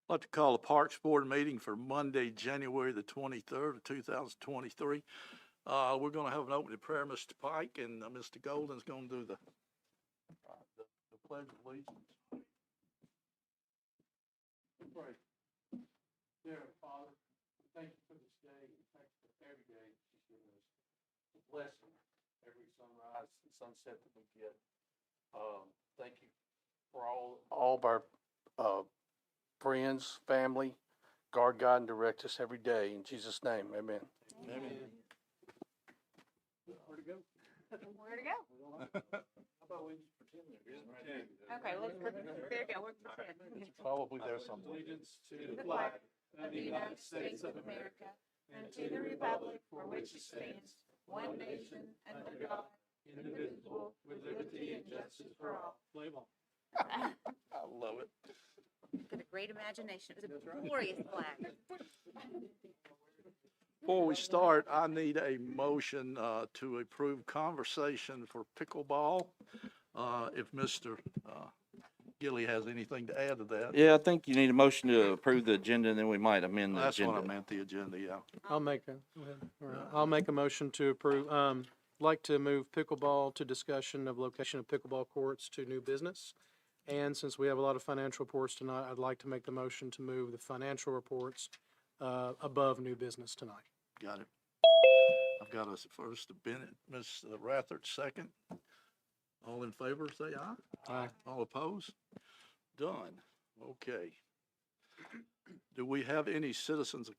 I'd like to call the Parks Board meeting for Monday, January the 23rd of 2023. We're going to have an opening prayer, Mr. Pike, and Mr. Golden's going to do the Pledge of Allegiance. Pray. Dear Father, thank you for this day, and thank you for every day that you've given us a blessing, every sunrise and sunset that we get. Thank you for all of our friends, family. Guard, guide, and direct us every day. In Jesus' name, amen. Amen. Where to go? Where to go? How about we just pretend there? Okay, let's pretend. There you go. We're pretend. Probably there's something. Allegiance to The flag of the United States of America and to the republic for which it stands, one nation under God, indivisible, with liberty and justice for all. Play ball. I love it. Got a great imagination. It was a glorious flag. Before we start, I need a motion to approve conversation for pickleball. If Mr. Gilly has anything to add to that. Yeah, I think you need a motion to approve the agenda, and then we might amend the That's agenda. what I meant, the agenda, yeah. I'll make a motion to approve. Like to move pickleball to discussion of location of pickleball courts to new business. And since we have a lot of financial reports tonight, I'd like to make the motion to move the financial reports above new business tonight. Got it. I've got us first, Bennett, Ms. Rathert, second. All in favor, say aye. Aye. All opposed? Done. Okay. Do we have any citizens'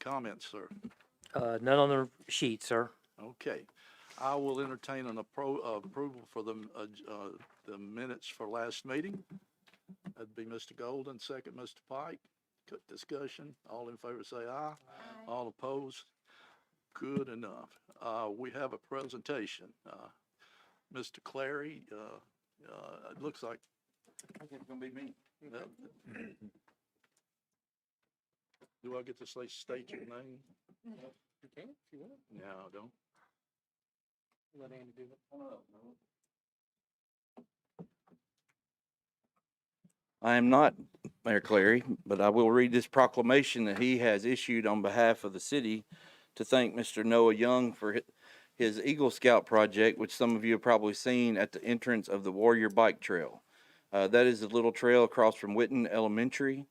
comments, sir? None on the sheet, sir. Okay. I will entertain an approval for the minutes for last meeting. That'd be Mr. Golden, second Mr. Pike. Good discussion. All in favor say aye. All opposed? Good enough. We have a presentation. Mr. Clary, it looks like. I think it's gonna be me. Do I get to state your name? You can, if you want. No, I don't. Let Andy do it. I am not Mayor Clary, but I will read this proclamation that he has issued on behalf of the city to thank Mr. Noah Young for his Eagle Scout project, which some of you have probably seen at the entrance of the Warrior Bike Trail. That is a little trail across from Whitten Elementary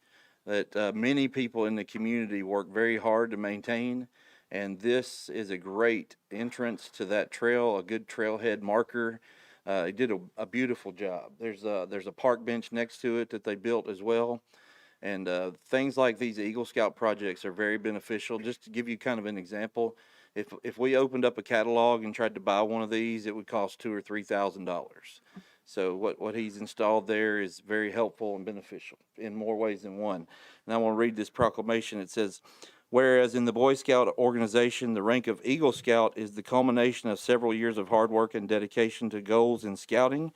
that many people in the community work very hard to maintain. And this is a great entrance to that trail, a good trailhead marker. They did a beautiful job. There's a park bench next to it that they built as well. And things like these Eagle Scout projects are very beneficial. Just to give you kind of an example, if we opened up a catalog and tried to buy one of these, it would cost $2,000 or $3,000. So what he's installed there is very helpful and beneficial in more ways than one. And I want to read this proclamation. It says, whereas in the Boy Scout organization, the rank of Eagle Scout is the culmination of several years of hard work and dedication to goals in scouting,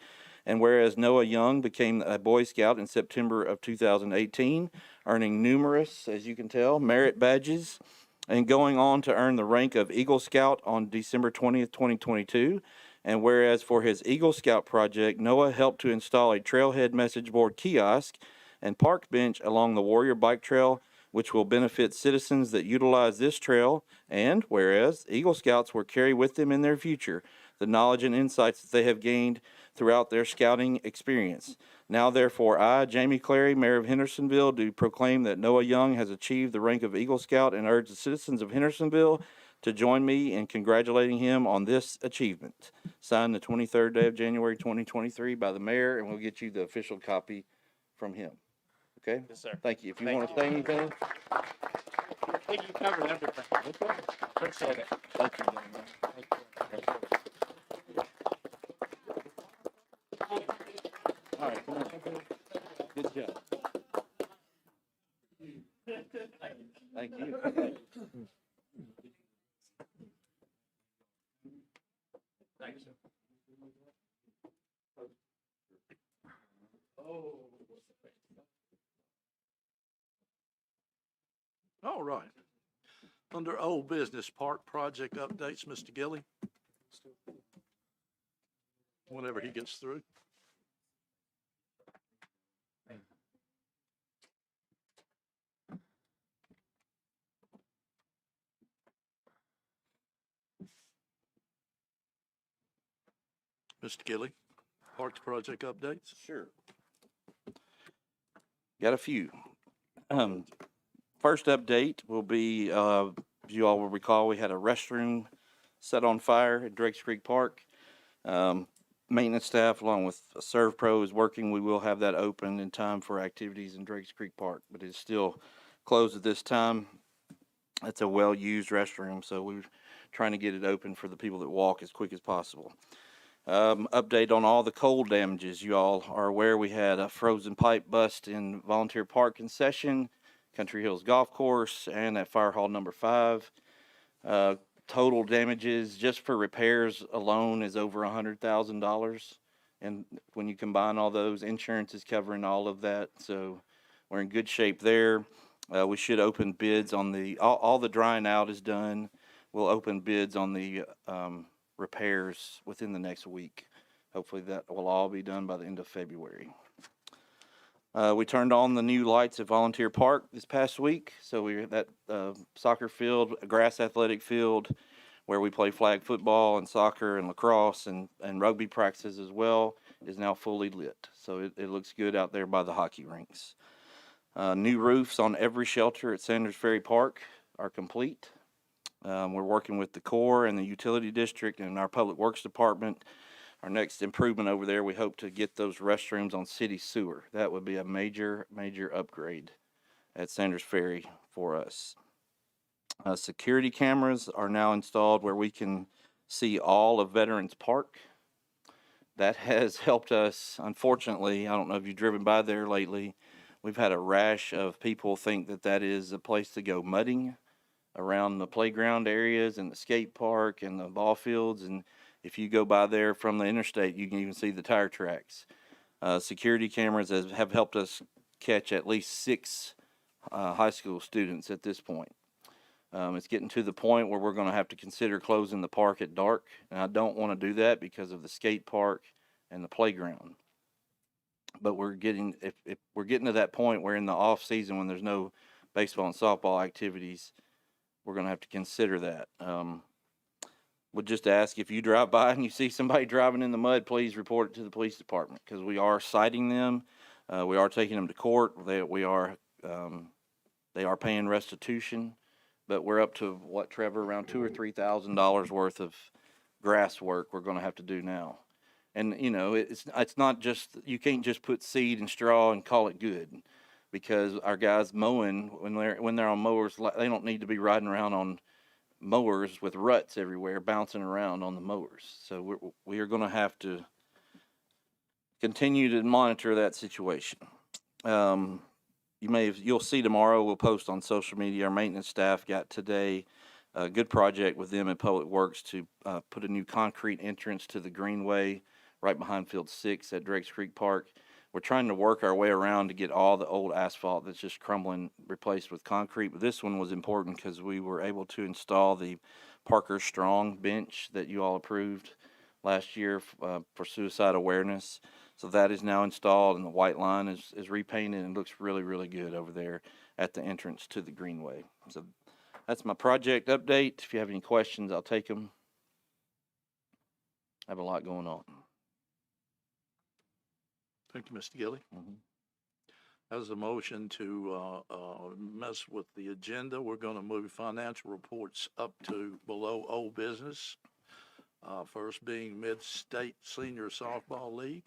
and whereas Noah Young became a Boy Scout in September of 2018, earning numerous, as you can tell, merit badges, and going on to earn the rank of Eagle Scout on December 20th, 2022, and whereas for his Eagle Scout project, Noah helped to install a trailhead message board kiosk and park bench along the Warrior Bike Trail, which will benefit citizens that utilize this trail, and whereas Eagle Scouts will carry with them in their future the knowledge and insights that they have gained throughout their scouting experience. Now, therefore, I, Jamie Clary, Mayor of Hendersonville, do proclaim that Noah Young has achieved the rank of Eagle Scout and urge the citizens of Hendersonville to join me in congratulating him on this achievement. Signed the 23rd day of January 2023 by the mayor, and we'll get you the official copy from him. Okay? Yes, sir. Thank you. If you want to say anything. I think you covered everything. Okay. Appreciate it. Thank you, gentlemen. All right, come on. Good job. Thank you. Thank you. All right. Under old business, park project updates, Mr. Gilly. Whenever he gets through. Mr. Gilly, Parks Project updates? Sure. Got a few. First update will be, as you all will recall, we had a restroom set on fire at Drakes Creek Park. Maintenance staff, along with Serve Pro, is working. We will have that open in time for activities in Drakes Creek Park, but it's still closed at this time. It's a well-used restroom, so we're trying to get it open for the people that walk as quick as possible. Update on all the cold damages. You all are aware we had a frozen pipe bust in Volunteer Park concession, Country Hills Golf Course, and at Fire Hall number 5. Total damages just for repairs alone is over $100,000. And when you combine all those, insurance is covering all of that. So we're in good shape there. We should open bids on all the drying out is done. We'll open bids on the repairs within the next week. Hopefully that will all be done by the end of February. We turned on the new lights at Volunteer Park this past week. So that soccer field, a grass athletic field where we play flag football and soccer and lacrosse and rugby practices as well, is now fully lit. So it looks good out there by the hockey rinks. New roofs on every shelter at Sanders Ferry Park are complete. We're working with the Corps and the Utility District and our Public Works Department. Our next improvement over there, we hope to get those restrooms on city sewer. That would be a major, major upgrade at Sanders Ferry for us. Security cameras are now installed where we can see all of Veterans Park. That has helped us. Unfortunately, I don't know if you've driven by there lately. We've had a rash of people think that that is a place to go mudding around the playground areas and the skate park and the ball fields. And if you go by there from the interstate, you can even see the tire tracks. Security cameras have helped us catch at least 6 high school students at this point. It's getting to the point where we're going to have to consider closing the park at dark. And I don't want to do that because of the skate park and the playground. But we're getting, if we're getting to that point where in the off season when there's no baseball and softball activities, we're going to have to consider that. Would just ask if you drive by and you see somebody driving in the mud, please report it to the police department because we are citing them. We are taking them to court. They are paying restitution, but we're up to what, Trevor, around $2,000 or $3,000 worth of grass work we're going to have to do now. And you know, it's not just, you can't just put seed and straw and call it good, because our guys mowing when they're on mowers, they don't need to be riding around on mowers with ruts everywhere, bouncing around on the mowers. So we are going to have to continue to monitor that situation. You'll see tomorrow, we'll post on social media. Our maintenance staff got today a good project with them at Public Works to put a new concrete entrance to the greenway right behind Field 6 at Drakes Creek Park. We're trying to work our way around to get all the old asphalt that's just crumbling replaced with concrete. But this one was important because we were able to install the Parker Strong bench that you all approved last year for suicide awareness. So that is now installed, and the white line is repainted and looks really, really good over there at the entrance to the greenway. So that's my project update. If you have any questions, I'll take them. I have a lot going on. Thank you, Mr. Gilly. Mm-hmm. As a motion to mess with the agenda, we're going to move financial reports up to below old business. First being Mid-State Senior Softball League.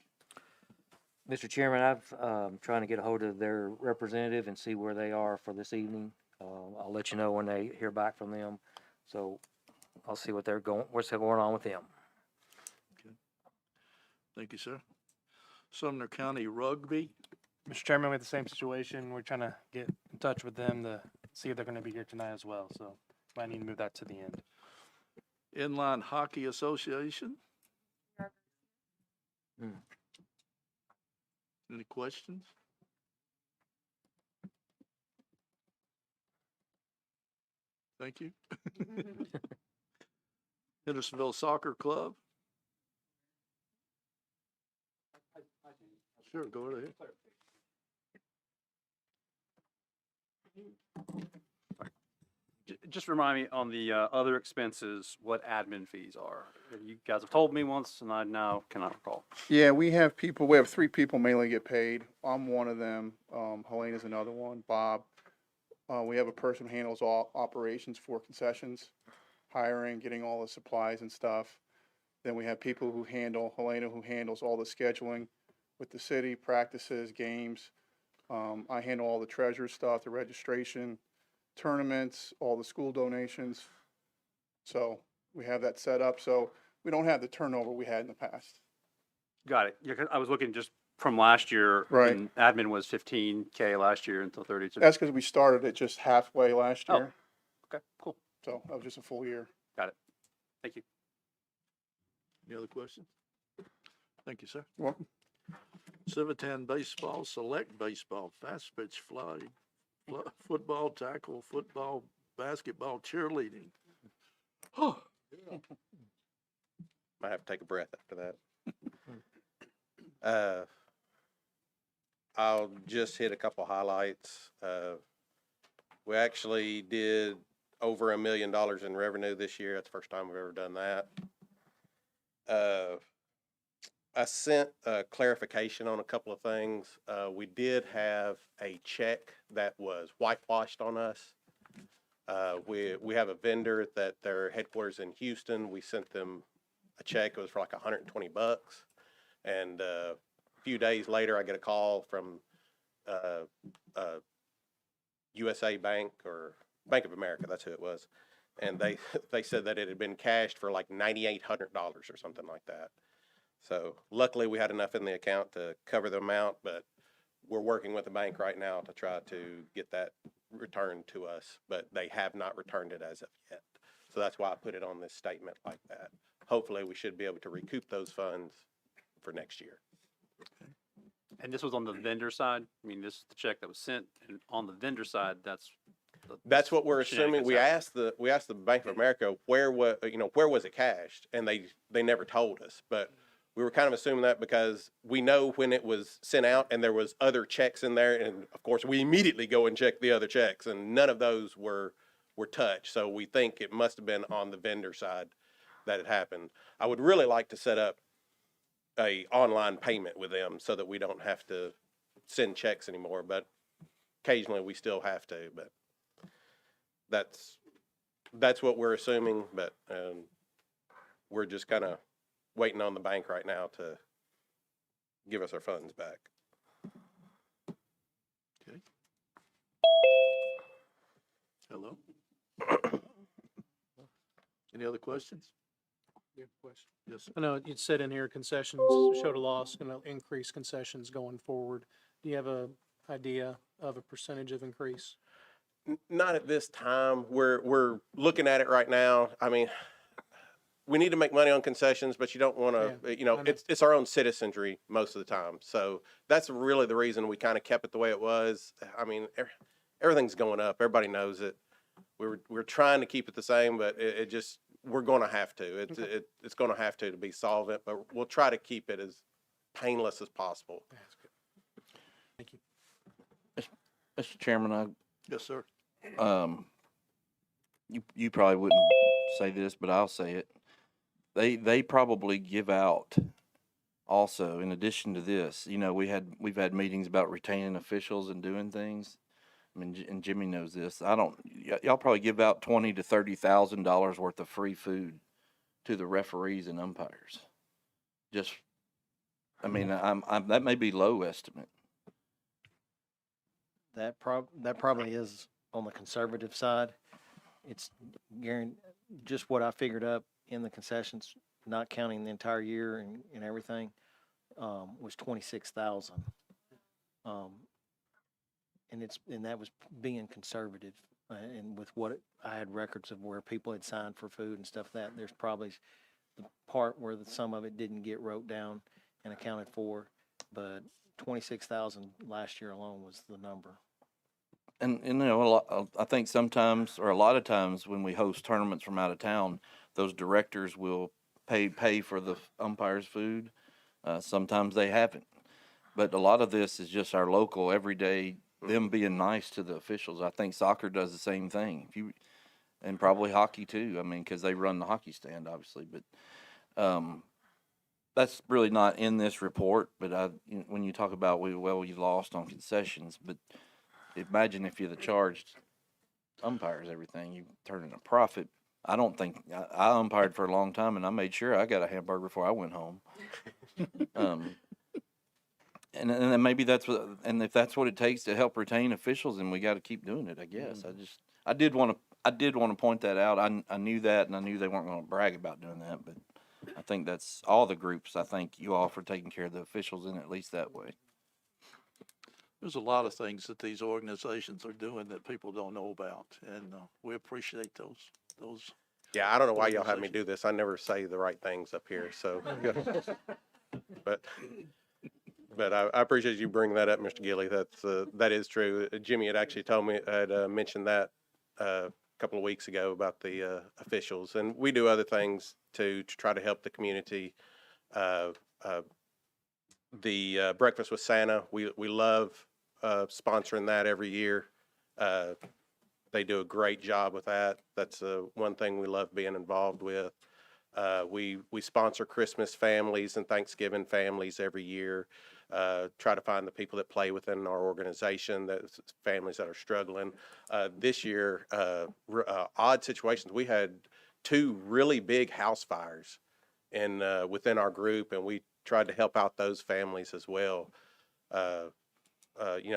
Mr. Chairman, I've trying to get a hold of their representative and see where they are for this evening. I'll let you know when they hear back from them. So I'll see what's going on with them. Okay. Thank you, sir. Sumner County Rugby. Mr. Chairman, we have the same situation. We're trying to get in touch with them to see if they're going to be here tonight as well. So might need to move that to the end. Inline Hockey Association. Any questions? Thank you. Hendersonville Soccer Club. Sure, go right ahead. Just remind me on the other expenses, what admin fees are. You guys have told me once, and I now cannot recall. Yeah, we have people, we have 3 people mainly get paid. I'm one of them. Helena's another one, Bob. We have a person who handles all operations for concessions, hiring, getting all the supplies and stuff. Then we have people who handle, Helena who handles all the scheduling with the city, practices, games. I handle all the treasure stuff, the registration, tournaments, all the school donations. So we have that set up, so we don't have the turnover we had in the past. Got it. Yeah, 'cause I was looking just from last year. Right. And admin was 15K last year until 32. That's because we started it just halfway last Oh. year, Okay, cool. so that was just a full year. Got it. Thank you. Any other questions? Thank you, sir. You're welcome. Civitan baseball, select baseball, fast pitch flag, football, tackle, football, basketball, cheerleading. Might have to take a breath after that. I'll just hit a couple highlights. We actually did over $1 million in revenue this year. That's the first time we've ever done that. I sent a clarification on a couple of things. We did have a check that was whitewashed on us. We have a vendor that their headquarters in Houston. We sent them a check. It was for like $120. And a few days later, I get a call from USA Bank or Bank of America. That's who it was. And they said that it had been cashed for like $9,800 or something like that. So luckily we had enough in the account to cover the amount, but we're working with the bank right now to try to get that returned to us, but they have not returned it as of yet. So that's why I put it on this statement like that. Hopefully we should be able to recoup those funds for next year. And this was on the vendor side? I mean, this is the check that was sent, and on the vendor side, that's That's what we're assuming. shenanigans We asked the Bank of America where was it cashed, and they never told us. But we were kind of assuming that because we know when it was sent out and there was other checks in there, and of course we immediately go and check the other checks, and none of those were touched. So we think it must have been on the vendor side that it happened. I would really like to set up a online payment with them so that we don't have to send checks anymore, but occasionally we still have to. But that's what we're assuming, but we're just kind of waiting on the bank right now to give us our funds back. Okay. Hello? Any other questions? Yes, sir. I know it said in here concessions showed a loss, gonna increase concessions going forward. Do you have a idea of a percentage of increase? Not at this time. We're looking at it right now. I mean, we need to make money on concessions, but you don't want to, I know. it's our own citizenry most of the time. So that's really the reason we kind of kept it the way it was. I mean, everything's going up. Everybody knows it. We're trying to keep it the same, but it just, we're going to have to. It's going to have to be solvent, but we'll try to keep it as painless as possible. That's good. Thank you. Mr. Chairman, Yes, sir. you probably wouldn't say this, but I'll say it. They probably give out also, in addition to this, we've had meetings about retaining officials and doing things. I mean, and Jimmy knows this. Y'all probably give out $20,000 to $30,000 worth of free food to the referees and umpires. That may be low estimate. That probably is on the conservative side. It's just what I figured up in the concessions, not counting the entire year and everything, was 26,000. And that was being conservative. And with I had records of where people had signed for food and stuff that there's probably the part where some of it didn't get wrote down and accounted for, but 26,000 last year alone was the number. And I think sometimes, or a lot of times, when we host tournaments from out of town, those directors will pay for the umpires' food. Sometimes they haven't, but a lot of this is just our local, everyday, them being nice to the officials. I think soccer does the same thing. And probably hockey too. I mean, because they run the hockey stand, obviously. But That's really not in this report, but when you talk about we lost on concessions, but imagine if you'd have charged umpires everything, you turn in a profit. I don't think, I umpired for a long time and I made sure I got a hamburger before I went home. And then maybe that's what, and if that's what it takes to help retain officials, then we got to keep doing it, I guess. I did want to point that out. I knew that, and I knew they weren't going to brag about doing that, but I think that's all the groups. I thank you all for taking care of the officials in at least that way. There's a lot of things that these organizations are doing that people don't know about, and we appreciate those. Yeah, I don't know why y'all have me do this. I never say the right things up here, so. But I appreciate you bringing that up, Mr. Gilly. That is true. Jimmy had actually told me, had mentioned that a couple of weeks ago about the officials, and we do other things to try to help the community. The Breakfast with Santa, we love sponsoring that every year. They do a great job with that. That's one thing we love being involved with. We sponsor Christmas families and Thanksgiving families every year. Try to find the people that play within our organization, that's families that are struggling. This year, odd situations. We had 2 really big house fires within our group, and we tried to help out those families as well.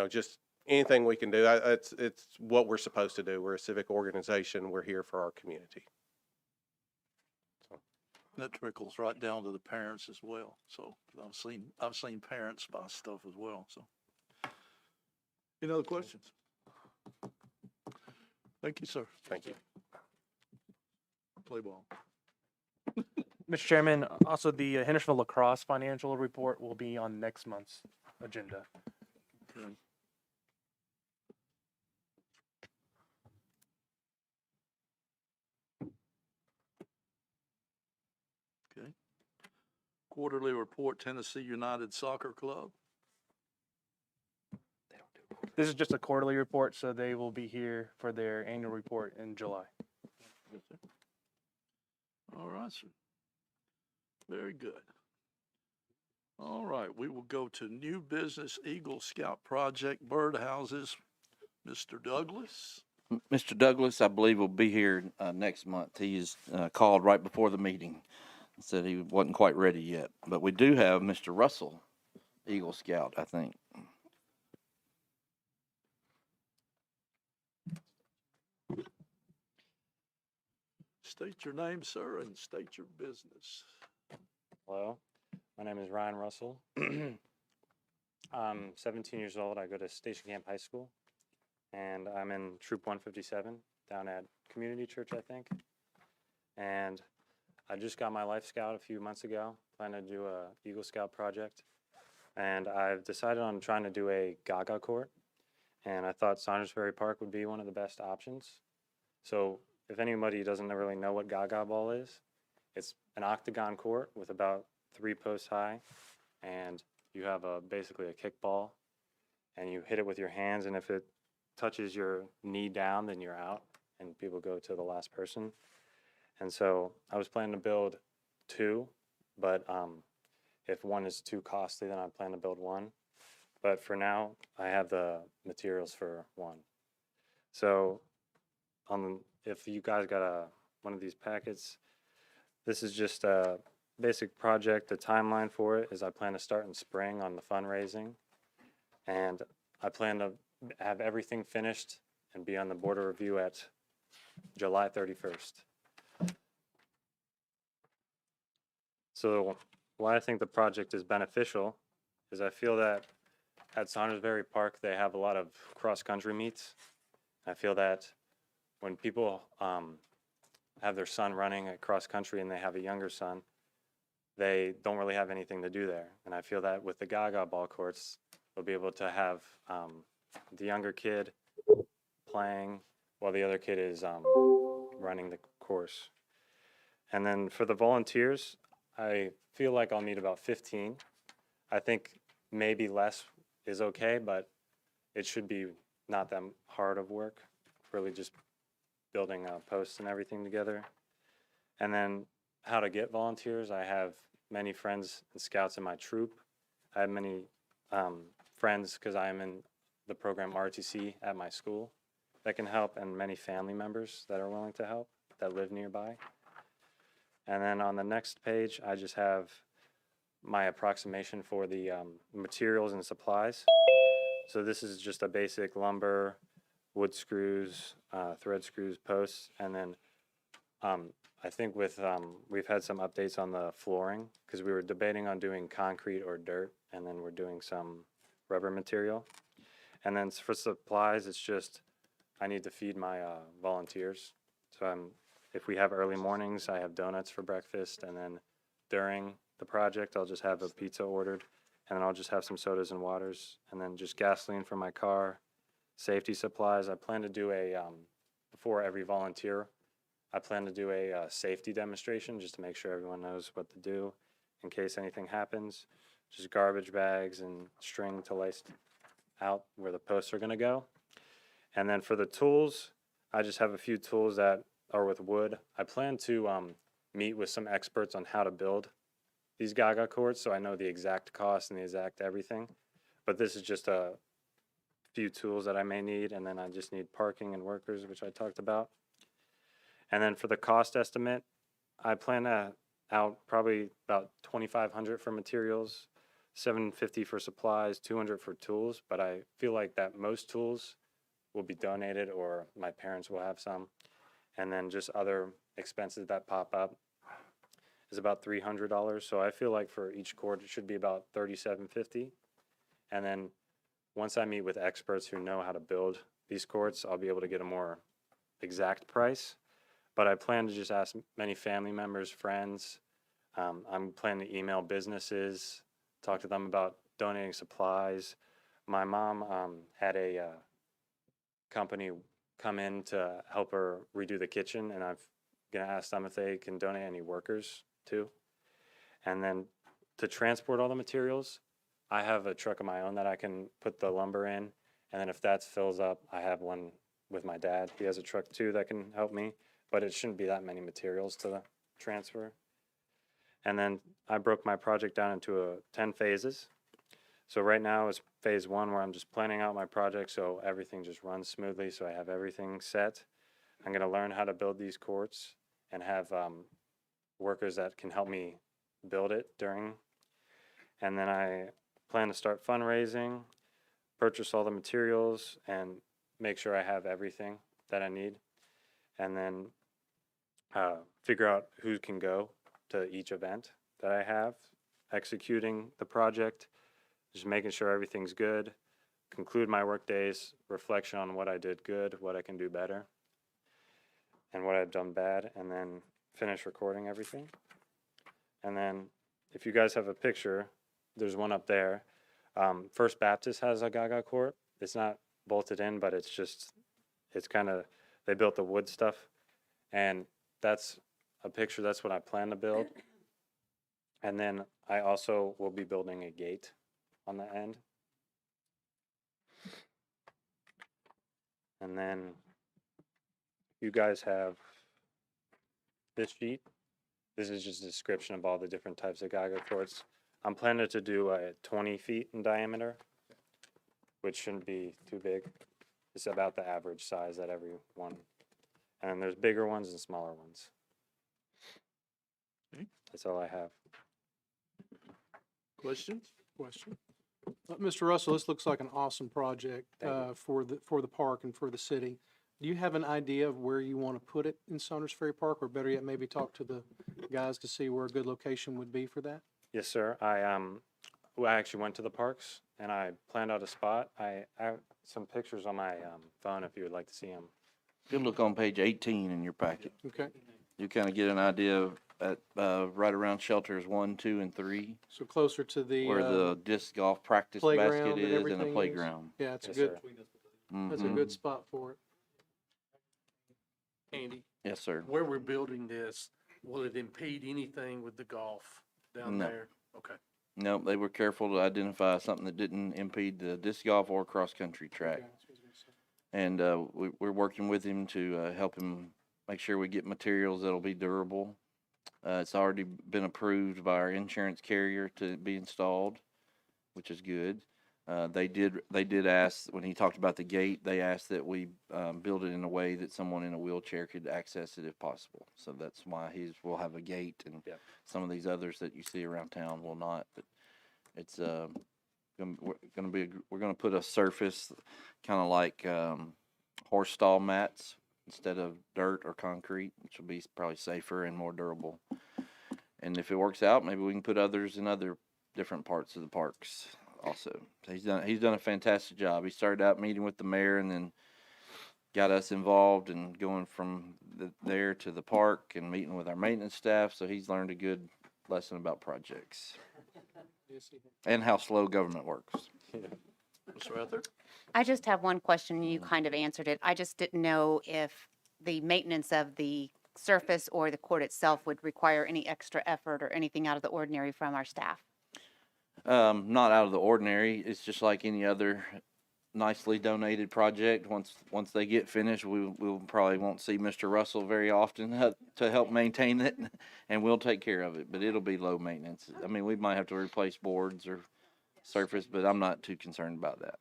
Just anything we can do. It's what we're supposed to do. We're a civic organization. We're here for our community. That trickles right down to the parents as well. So I've seen parents buy stuff as well. So, any other questions? Thank you, sir. Thank you. Play ball. Mr. Chairman, also the Hendersonville lacrosse financial report will be on next month's agenda. Okay. Okay. Quarterly report, Tennessee United Soccer Club. This is just a quarterly report, so they will be here for their annual report in July. Yes, sir. All right, sir. Very good. All right, we will go to new business Eagle Scout Project birdhouses. Mr. Douglas. Mr. Douglas, I believe, will be here next month. He is called right before the meeting. Said he wasn't quite ready yet, but we do have Mr. Russell, Eagle Scout, I think. State your name, sir, and state your business. Hello, my name is Ryan Russell. I'm 17 years old. I go to Station Camp High School, and I'm in Troop 157 down at Community Church, I think. And I just got my Life Scout a few months ago, planning to do a Eagle Scout project. And I've decided on trying to do a Gaga court, and I thought Saundersbury Park would be one of the best options. So if anybody doesn't really know what Gaga ball is, it's an octagon court with about 3 posts high, and you have basically a kickball, and you hit it with your hands, and if it touches your knee down, then you're out, and people go to the last person. And so I was planning to build 2, but if one is too costly, then I plan to build 1. But for now, I have the materials for 1. So if you guys got one of these packets, this is just a basic project. The timeline for it is I plan to start in spring on the fundraising, and I plan to have everything finished and be on the board of review at July 31st. So why I think the project is beneficial is I feel that at Saundersbury Park they have a lot of cross-country meets. I feel that when people have their son running at cross-country and they have a younger son, they don't really have anything to do there. And I feel that with the Gaga ball courts, they'll be able to have the younger kid playing while the other kid is running the course. And then for the volunteers, I feel like I'll need about 15. I think maybe less is okay, but it should be not that hard of work, really just building posts and everything together. And then how to get volunteers. I have many friends and scouts in my troop. I have many friends because I am in the program RTC at my school that can help, and many family members that are willing to help that live nearby. And then on the next page, I just have my approximation for the materials and supplies. So this is just a basic lumber, wood screws, thread screws, posts, and then I think with we've had some updates on the flooring because we were debating on doing concrete or dirt, and then we're doing some rubber material. And then for supplies, it's just I need to feed my volunteers. So if we have early mornings, I have donuts for breakfast, and then during the project, I'll just have a pizza ordered, and then I'll just have some sodas and waters, and then just gasoline for my car, safety supplies. I plan to do before every volunteer, I plan to do a safety demonstration just to make sure everyone knows what to do in case anything happens. Just garbage bags and string to lace out where the posts are going to go. And then for the tools, I just have a few tools that are with wood. I plan to meet with some experts on how to build these Gaga courts so I know the exact cost and the exact everything. But this is just a few tools that I may need, and then I just need parking and workers, which I talked about. And then for the cost estimate, I plan out probably about $2,500 for materials, $750 for supplies, $200 for tools. But I feel like that most tools will be donated or my parents will have some. And then just other expenses that pop up is about $300. So I feel like for each court, it should be about $3,750. And then once I meet with experts who know how to build these courts, I'll be able to get a more exact price. But I plan to just ask many family members, friends. I'm planning to email businesses, talk to them about donating supplies. My mom had a company come in to help her redo the kitchen, and I'm going to ask them if they can donate any workers too. And then to transport all the materials, I have a truck of my own that I can put the lumber in, and then if that fills up, I have one with my dad. He has a truck too that can help me, but it shouldn't be that many materials to transfer. And then I broke my project down into 10 phases. So right now is phase 1 where I'm just planning out my project so everything just runs smoothly, so I have everything set. I'm going to learn how to build these courts and have workers that can help me build it during. And then I plan to start fundraising, purchase all the materials, and make sure I have everything that I need. And then figure out who can go to each event that I have, executing the project, just making sure everything's good, conclude my work days, reflection on what I did good, what I can do better, and what I've done bad, and then finish recording everything. And then if you guys have a picture, there's one up there. First Baptist has a Gaga court. It's not bolted in, but it's kind of, they built the wood stuff. And that's a picture, that's what I plan to build. And then I also will be building a gate on the end. And then you guys have this sheet. This is just a description of all the different types of Gaga courts. I'm planning to do 20 feet in diameter, which shouldn't be too big. It's about the average size that every one. And there's bigger ones and smaller ones. Okay. That's all I have. Questions? Question. Mr. Russell, this looks like an awesome project for the park and for the city. Do you have an idea of where you want to put it in Saunders Ferry Park, or better yet, maybe talk to the guys to see where a good location would be for that? Yes, sir. I actually went to the parks and I planned out a spot. I have some pictures on my phone if you would like to see them. If you look on page 18 in your packet, Okay, you kind of get an idea of at right around shelters 1, 2, and 3, so closer to the, where the disc golf practice playground basket and is and everything the is? playground. Yeah, it's a Yes, good, sir. that's a Mhm. good spot for it. Andy, Yes, sir. where we're building this, will it impede anything with the golf down No. there? Okay. Nope, they were careful to identify something that didn't impede the disc golf or cross-country track. Okay, that's what I was gonna say. And we're working with him to help him make sure we get materials that'll be durable. It's already been approved by our insurance carrier to be installed, which is good. They did ask, when he talked about the gate, they asked that we build it in a way that someone in a wheelchair could access it if possible. So that's why we'll have a gate, and Yeah. some of these others that you see around town will not. But it's we're gonna put a surface kind of like horse stall mats instead of dirt or concrete, which will be probably safer and more durable. And if it works out, maybe we can put others in other different parts of the parks also. So he's done a fantastic job. He started out meeting with the mayor and then got us involved and going from there to the park and meeting with our maintenance staff. So he's learned a good lesson about projects and how slow government works. Ms. Rather? I just have one question. You kind of answered it. I just didn't know if the maintenance of the surface or the court itself would require any extra effort or anything out of the ordinary from our staff. Not out of the ordinary. It's just like any other nicely donated project. Once they get finished, we'll probably won't see Mr. Russell very often to help maintain it, and we'll take care of it. But it'll be low maintenance. I mean, we might have to replace boards or surface, but I'm not too concerned about that.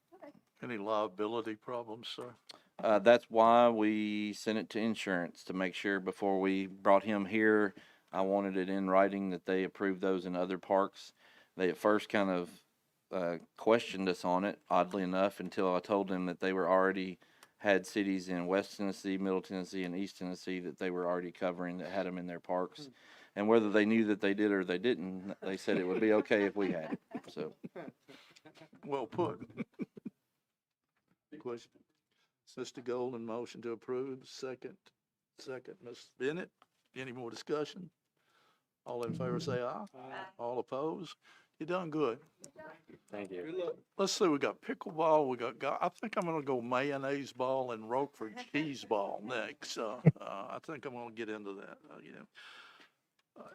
Any liability problems, sir? That's why we sent it to insurance, to make sure before we brought him here. I wanted it in writing that they approved those in other parks. They at first kind of questioned us on it, oddly enough, until I told them that they were already had cities in West Tennessee, Middle Tennessee, and East Tennessee that they were already covering that had them in their parks. And whether they knew that they did or they didn't, they said it would be okay if we had it. So, Well put. Question. Mr. Golden, motion to approve. Second, Ms. Bennett. Any more discussion? All in favor say aye. All opposed? You done good. Thank you. Let's see, we got pickleball, we got, I think I'm gonna go mayonnaise ball and Roquefort cheese ball next. I think I'm gonna get into that,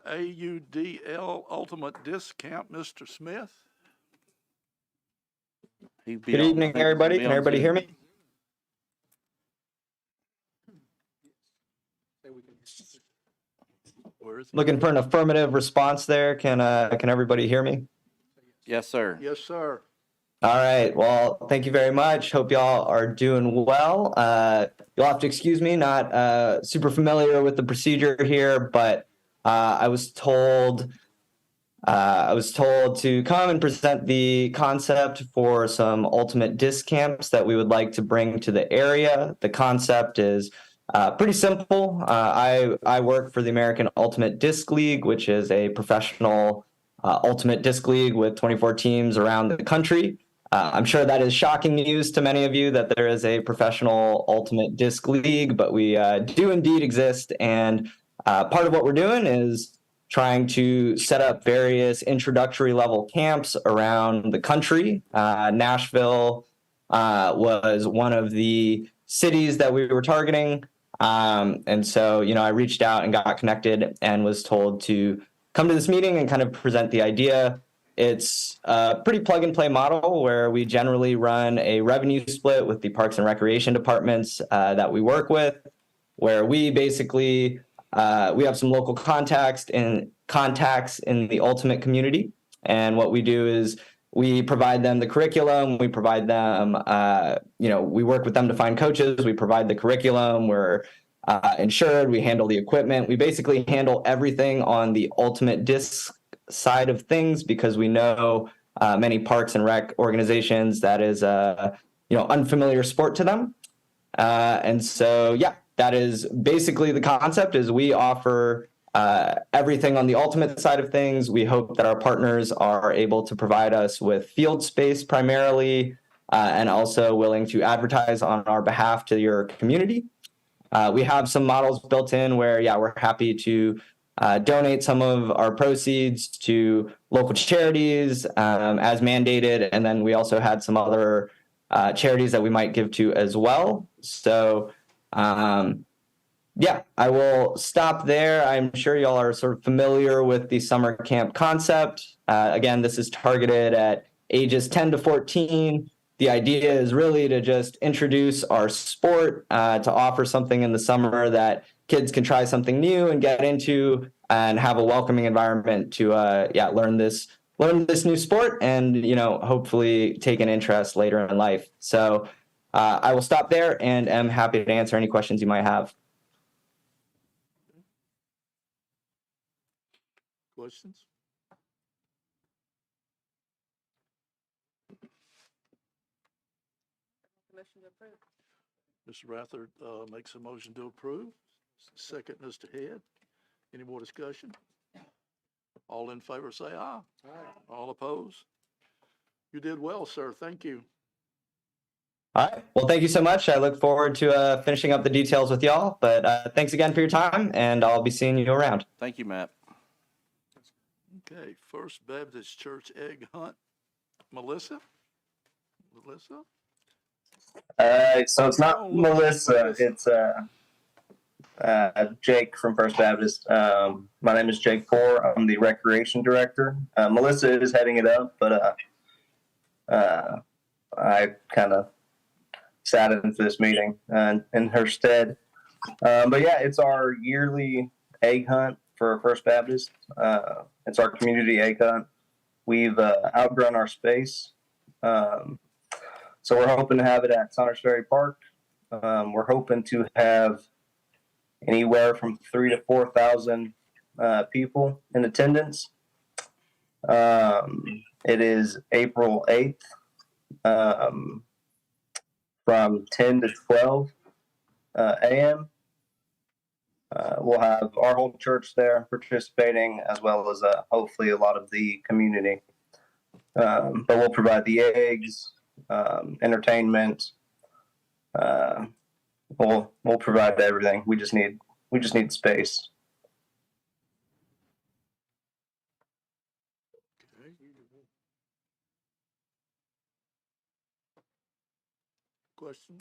AUDL Ultimate Disc Camp, Mr. Smith. he'd be Good on- I evening, think he's gonna everybody. be Can on everybody Zoom. hear me? Where is he? Looking for an affirmative response there. Can everybody hear me? Yes, sir. Yes, sir. All right. Well, thank you very much. Hope y'all are doing well. You'll have to excuse me, not super familiar with the procedure here, but I was told to come and present the concept for some ultimate disc camps that we would like to bring to the area. The concept is pretty simple. I work for the American Ultimate Disc League, which is a professional ultimate disc league with 24 teams around the country. I'm sure that is shocking news to many of you that there is a professional ultimate disc league, but we do indeed exist. And part of what we're doing is trying to set up various introductory level camps around the country. Nashville was one of the cities that we were targeting. And so, I reached out and got connected and was told to come to this meeting and kind of present the idea. It's a pretty plug and play model where we generally run a revenue split with the Parks and Recreation departments that we work with, where we basically, we have some local contacts in the ultimate community. And what we do is we provide them the curriculum. We provide them, we work with them to find coaches. We provide the curriculum. We're insured. We handle the equipment. We basically handle everything on the ultimate disc side of things because we know many parks and rec organizations that is unfamiliar sport to them. And so, yeah, that is basically the concept is we offer everything on the ultimate side of things. We hope that our partners are able to provide us with field space primarily and also willing to advertise on our behalf to your community. We have some models built in where, we're happy to donate some of our proceeds to local charities as mandated. And then we also had some other charities that we might give to as well. So, I will stop there. I'm sure y'all are sort of familiar with the summer camp concept. Again, this is targeted at ages 10 to 14. The idea is really to just introduce our sport, to offer something in the summer that kids can try something new and get into and have a welcoming environment to learn this new sport and hopefully take an interest later in life. So I will stop there and am happy to answer any questions you might have. Questions? Motion to approve. Mr. Rathard makes a motion to approve. Second, Mr. Head. Any more discussion? All in favor say aye. Aye. All opposed? You did well, sir. Thank you. All right. Well, thank you so much. I look forward to finishing up the details with y'all. But thanks again for your time, and I'll be seeing you around. Thank you, Matt. Okay, First Baptist Church Egg Hunt. Melissa? Melissa? So it's not Melissa, it's Jake from First Baptist. My name is Jake Poor. I'm the recreation director. Melissa is heading it up, but I kind of sat in for this meeting in her stead. But yeah, it's our yearly egg hunt for First Baptist. It's our community egg hunt. We've outgrown our space. So we're hoping to have it at Saunders Ferry Park. We're hoping to have anywhere from 3,000 to 4,000 people in attendance. It is April 8th from 10 to 12 a.m. We'll have our whole church there participating, as well as hopefully a lot of the community. But we'll provide the eggs, entertainment. We'll provide everything. We just need space. Okay. Question?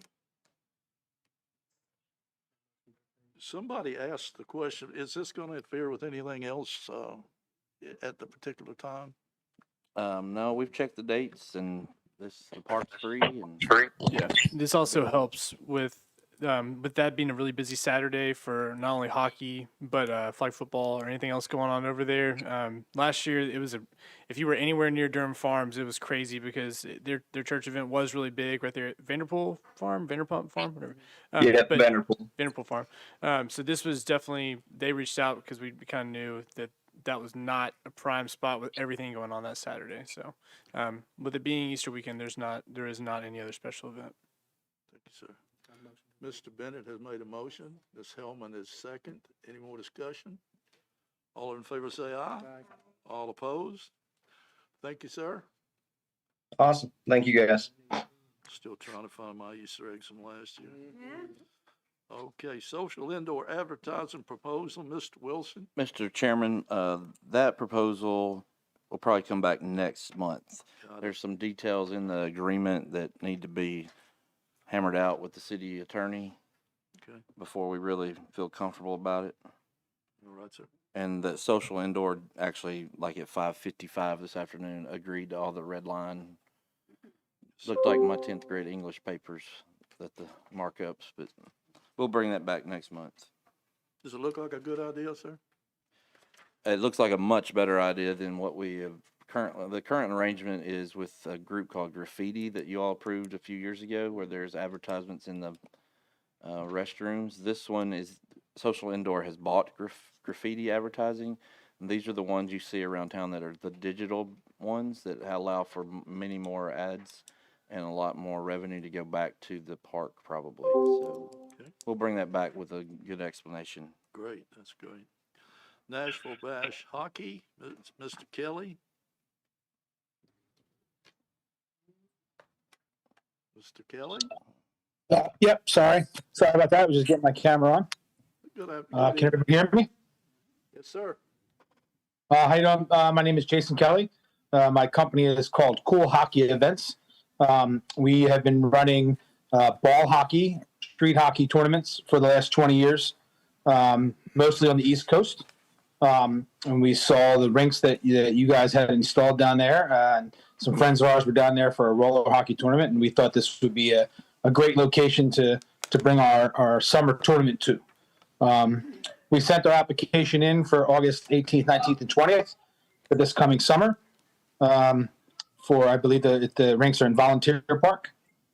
Somebody asked the question, is this going to interfere with anything else at the particular time? No, we've checked the dates and the park's free and Yeah, this also helps with that being a really busy Saturday for not only hockey but flag football or anything else going on over there. Last year it was if you were anywhere near Durham Farms, it was crazy because their church event was really big right there at Vanderpump Farm, whatever. Vanderpool Farm. So this was definitely, they reached out because we kind of knew that was not a prime spot with everything going on that Saturday. So, with it being Easter weekend, there is not any other special event. Thank you, sir. Mr. Bennett has made a motion. Ms. Hellman is second. Any more discussion? All in favor say aye. Aye. All opposed? Thank you, sir. Awesome. Thank you, guys. Still trying to find my Easter eggs from last year. Okay, social indoor advertising proposal, Mr. Wilson. Mr. Chairman, that proposal will probably come back next month. There's some details in the agreement that need to be hammered out with the city attorney before we really feel comfortable about it. All right, sir. And the social indoor, actually, like at 5:55 this afternoon, agreed to all the red line. Looked like my 10th grade English papers, that the markups, but we'll bring that back next month. Does it look like a good idea, sir? It looks like a much better idea than what we have currently. The current arrangement is with a group called Graffiti that you all approved a few years ago, where there's advertisements in the restrooms. This one is Social Indoor has bought Graffiti advertising, and these are the ones you see around town that are the digital ones that allow for many more ads and a lot more revenue to go back to the park probably. So we'll bring that back with a good explanation. Great, that's great. Nashville Bash Hockey, Mr. Kelly. Mr. Kelly? Yep, sorry about that. I was just getting my camera on. Good Can everybody hear me? Yes, sir. How you doing? My name is Jason Kelly. My company is called Cool Hockey Events. We have been running ball hockey, street hockey tournaments for the last 20 years, mostly on the East Coast. And we saw the rinks that you guys had installed down there. And some friends of ours were down there for a roller hockey tournament, and we thought this would be a great location to bring our summer tournament to. We sent our application in for August 18th, 19th, and 20th for this coming summer. For, I believe the rinks are in Volunteer Park,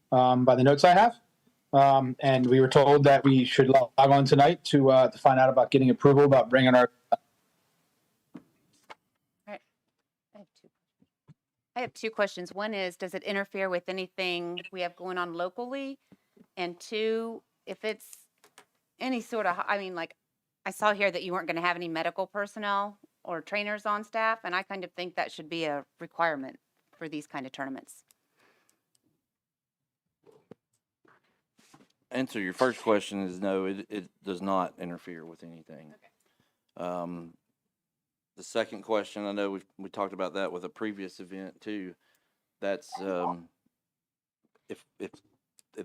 by the notes I have. And we were told that we should log on tonight to find out about getting approval about bringing our. Right. I have two questions. One is, does it interfere with anything we have going on locally? And two, if it's any sort of, I mean, like, I saw here that you weren't going to have any medical personnel or trainers on staff, and I kind of think that should be a requirement for these kind of tournaments. Answer your first question is no, it does not interfere with anything. The second question, I know we talked about that with a previous event too. That's if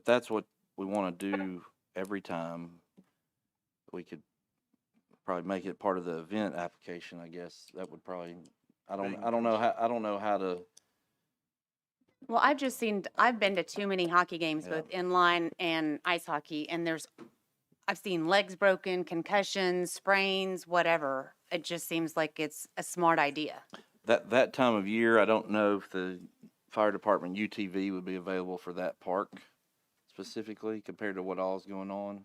that's what we want to do every time, we could probably make it part of the event application. I guess that would probably. I don't know how to. Well, I've been to too many hockey games, both inline and ice hockey, and I've seen legs broken, concussions, sprains, whatever. It just seems like it's a smart idea. That time of year, I don't know if the fire department UTV would be available for that park specifically compared to what all is going on.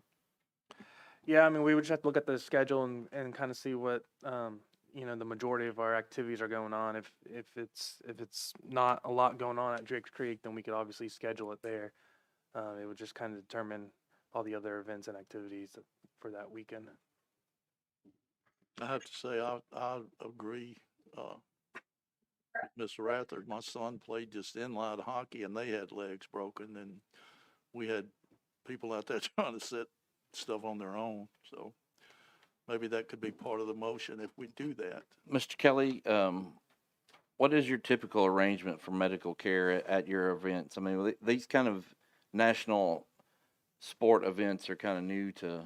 Yeah, I mean, we would just have to look at the schedule and kind of see what the majority of our activities are going on. If it's not a lot going on at Drakes Creek, then we could obviously schedule it there. It would just kind of determine all the other events and activities for that weekend. I have to say, I agree. Mr. Rather, my son played just inline hockey and they had legs broken, and we had people out there trying to set stuff on their own. So maybe that could be part of the motion if we do that. Mr. Kelly, what is your typical arrangement for medical care at your events? I mean, these kind of national sport events are kind of new to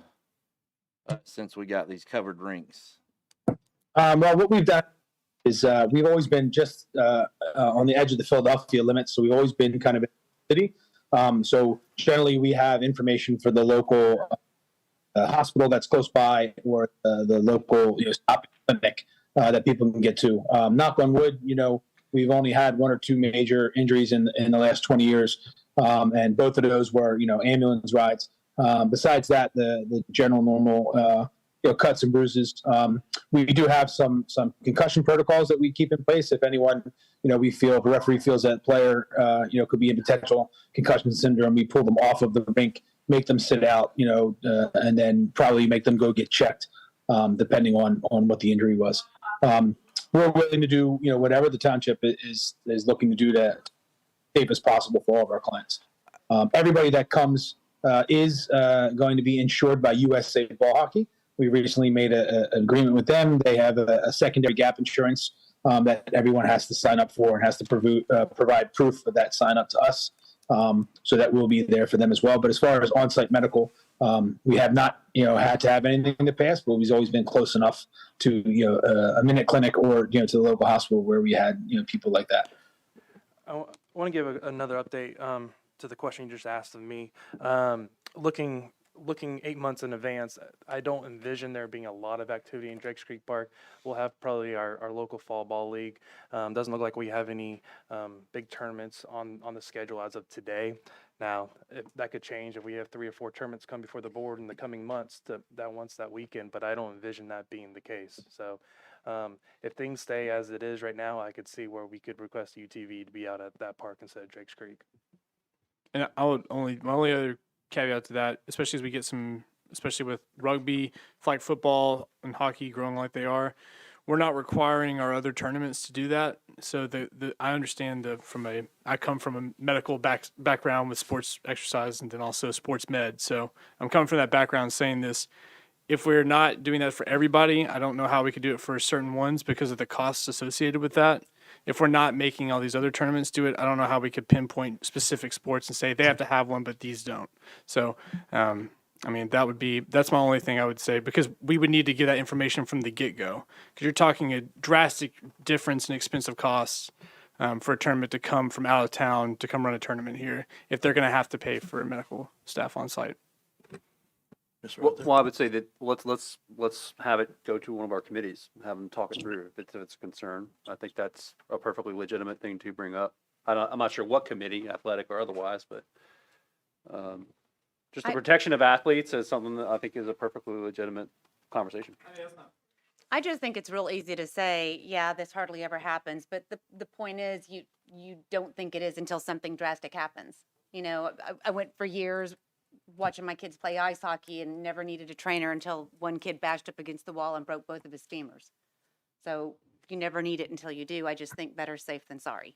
since we got these covered rinks. Well, what we've done is we've always been just on the edge of the Philadelphia limits, so we've always been kind of in the city. So generally, we have information for the local hospital that's close by, or the local stop clinic that people can get to. Knock on wood, we've only had one or two major injuries in the last 20 years, and both of those were ambulance rides. Besides that, the general normal cuts and bruises. We do have some concussion protocols that we keep in place. If anyone, if a referee feels that player, could be in potential concussion syndrome, we pull them off of the rink, make them sit out, and then probably make them go get checked, depending on what the injury was. We're willing to do, whatever the township is looking to do to safe as possible for all of our clients. Everybody that comes is going to be insured by USA Ball Hockey. We recently made an agreement with them. They have a secondary gap insurance that everyone has to sign up for and has to provide proof of that sign up to us. So that will be there for them as well. But as far as on-site medical, we have not, had to have anything in the past, but we've always been close enough to, a minute clinic or, to the local hospital where we had, people like that. I want to give another update to the question you just asked of me. Looking 8 months in advance, I don't envision there being a lot of activity in Drakes Creek Park. We'll have probably our local fall ball league. Doesn't look like we have any big tournaments on the schedule as of today. Now, that could change if we have 3 or 4 tournaments come before the board in the coming months that weekend, but I don't envision that being the case. So if things stay as it is right now, I could see where we could request UTV to be out at that park instead of Drakes Creek. And my only other caveat to that, especially as we get especially with rugby, flag football, and hockey growing like they are, we're not requiring our other tournaments to do that. So I understand I come from a medical background with sports exercise and then also sports med. So I'm coming from that background saying this. If we're not doing that for everybody, I don't know how we could do it for certain ones because of the costs associated with that. If we're not making all these other tournaments do it, I don't know how we could pinpoint specific sports and say they have to have one, but these don't. So, that's my only thing I would say, because we would need to get that information from the get-go, because you're talking a drastic difference in expensive costs for a tournament to come from out of town to come run a tournament here if they're going to have to pay for medical staff on site. Ms. Well, Rutherford? well, I would say that let's have it go to one of our committees, have them talk it through if it's a concern. I think that's a perfectly legitimate thing to bring up. I'm not sure what committee, athletic or otherwise, but just the I- protection of athletes is something that I think is a perfectly legitimate conversation. I just think it's real easy to say, yeah, this hardly ever happens, but the point is you don't think it is until something drastic happens. You know, I went for years watching my kids play ice hockey and never needed a trainer until one kid bashed up against the wall and broke both of his femurs. So you never need it until you do. I just think better safe than sorry.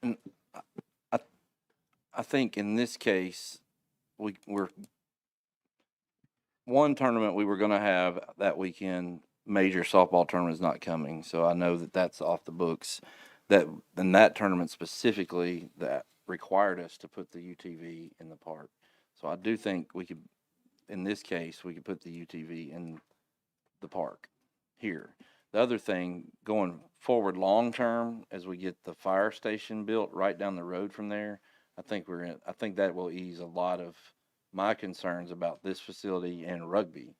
And I think in this case, we're one tournament we were going to have that weekend. Major softball tournament is not coming, so I know that that's off the books. That in that tournament specifically, that required us to put the UTV in the park. So I do think we could, in this case, we could put the UTV in the park here. The other thing going forward, long term, as we get the fire station built right down the road from there, I think that will ease a lot of my concerns about this facility and rugby,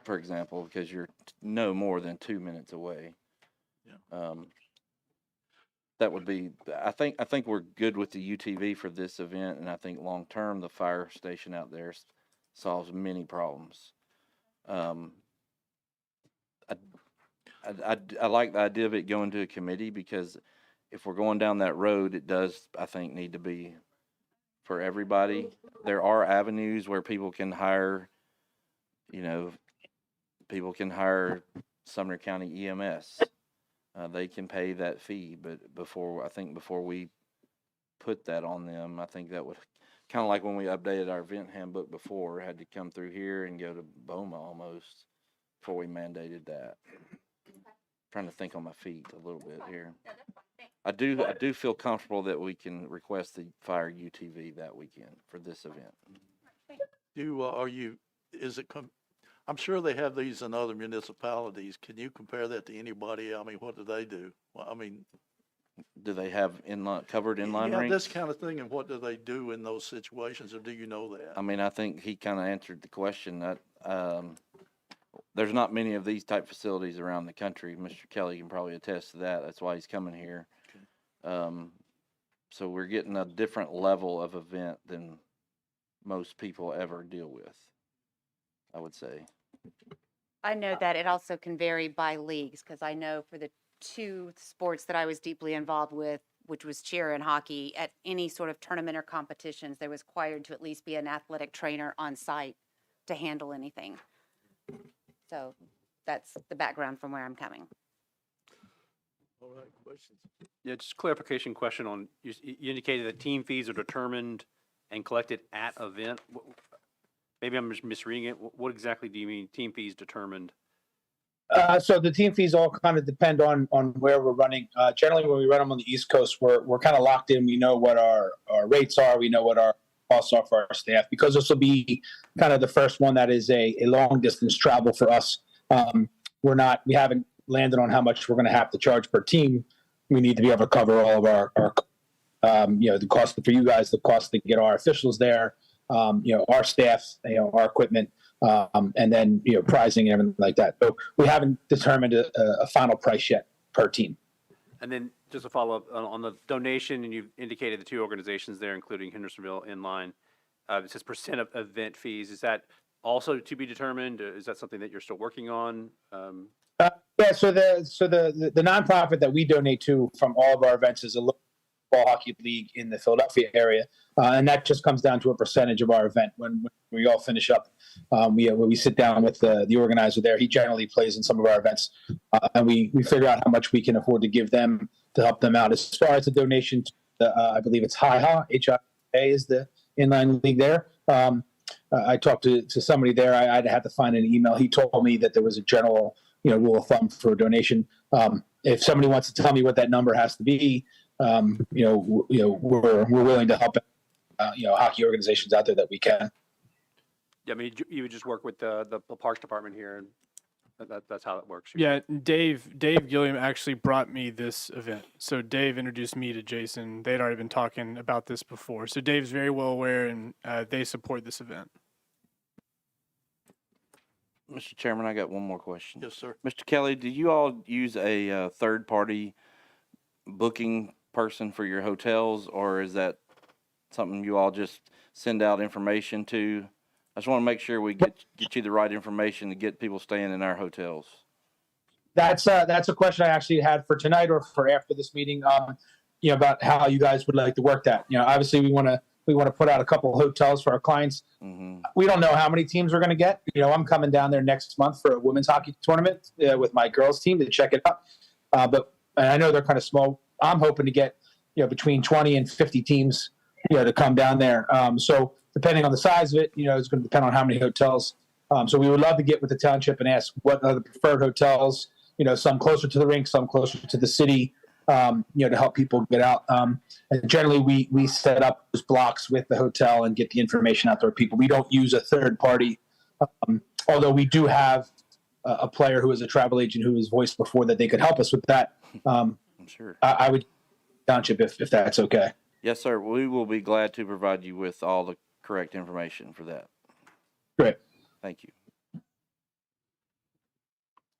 for example, because you're no more than 2 minutes away. Yeah. That would be, I think we're good with the UTV for this event, and I think long term the fire station out there solves many problems. I like the idea of it going to a committee, because if we're going down that road, it does, I think, need to be for everybody. There are avenues where people can hire, Sumner County EMS. They can pay that fee, but before we put that on them, I think that would, kind of like when we updated our event handbook before, had to come through here and go to BOMA almost before we mandated that. Trying to think on my feet a little bit here. I do feel comfortable that we can request the fire UTV that weekend for this event. I'm sure they have these in other municipalities. Can you compare that to anybody? I mean, what do they do? Well, I mean, Do they have covered inline yeah, rinks? this kind of thing, and what do they do in those situations, or do you know that? I mean, I think he kind of answered the question. That there's not many of these type facilities around the country. Mr. Kelly can probably attest to that. That's why he's coming here. So we're getting a different level of event than most people ever deal with, I would say. I know that it also can vary by leagues, because I know for the two sports that I was deeply involved with, which was cheer and hockey, at any sort of tournament or competitions, there was required to at least be an athletic trainer on site to handle anything. So that's the background from where I'm coming. All right, questions? Yeah, just clarification question on, you indicated that team fees are determined and collected at event. Maybe I'm just misreading it. What exactly do you mean, team fees determined? So the team fees all kind of depend on where we're running. Generally, when we run them on the East Coast, we're kind of locked in. We know what our rates are. We know what our costs are for our staff, because this will be kind of the first one that is a long distance travel for us. We haven't landed on how much we're going to have to charge per team. We need to be able to cover all of our the cost for you guys, the cost to get our officials there, our staff, our equipment. And then, pricing and everything like that. So we haven't determined a final price yet per team. And then just a follow-up on the donation, and you've indicated the two organizations there, including Hendersonville Inline. It says % of event fees. Is that also to be determined? Is that something that you're still working on? Yeah. So the nonprofit that we donate to from all of our events is a local ball hockey league in the Philadelphia area, and that just comes down to a percentage of our event. When we all finish up, we sit down with the organizer there. He generally plays in some of our events, and we figure out how much we can afford to give them to help them out. As far as the donation, I believe it's HIHA, H-I-A is the inline league there. I talked to somebody there. I'd have to find an email. He told me that there was a general rule of thumb for a donation. If somebody wants to tell me what that number has to be, we're willing to help hockey organizations out there that we can. Yeah, I mean, you would just work with the Parks Department here, and that's how it works. Yeah, Dave Gilliam actually brought me this event. So Dave introduced me to Jason. They'd already been talking about this before. So Dave's very well aware, and they support this event. Mr. Chairman, I got one more question. Yes, sir. Mr. Kelly, do you all use a third-party booking person for your hotels, or is that something you all just send out information to? I just want to make sure we get you the right information to get people staying in our hotels. That's a question I actually had for tonight or for after this meeting. About how you guys would like to work that. Obviously we want to put out a couple of hotels for our clients. Mm-hmm. We don't know how many teams we're going to get. I'm coming down there next month for a women's hockey tournament with my girls team to check it out. But I know they're kind of small. I'm hoping to get between 20 and 50 teams to come down there. So depending on the size of it, it's going to depend on how many hotels. So we would love to get with the township and ask what are the preferred hotels. Some closer to the rink, some closer to the city. To help people get out. And generally, we set up those blocks with the hotel and get the information out there to people. We don't use a third party, although we do have a player who is a travel agent who was voiced before that they could help us with that. I'm sure. I would township if that's okay. Yes, sir. We will be glad to provide you with all the correct information for that. Great. Thank you.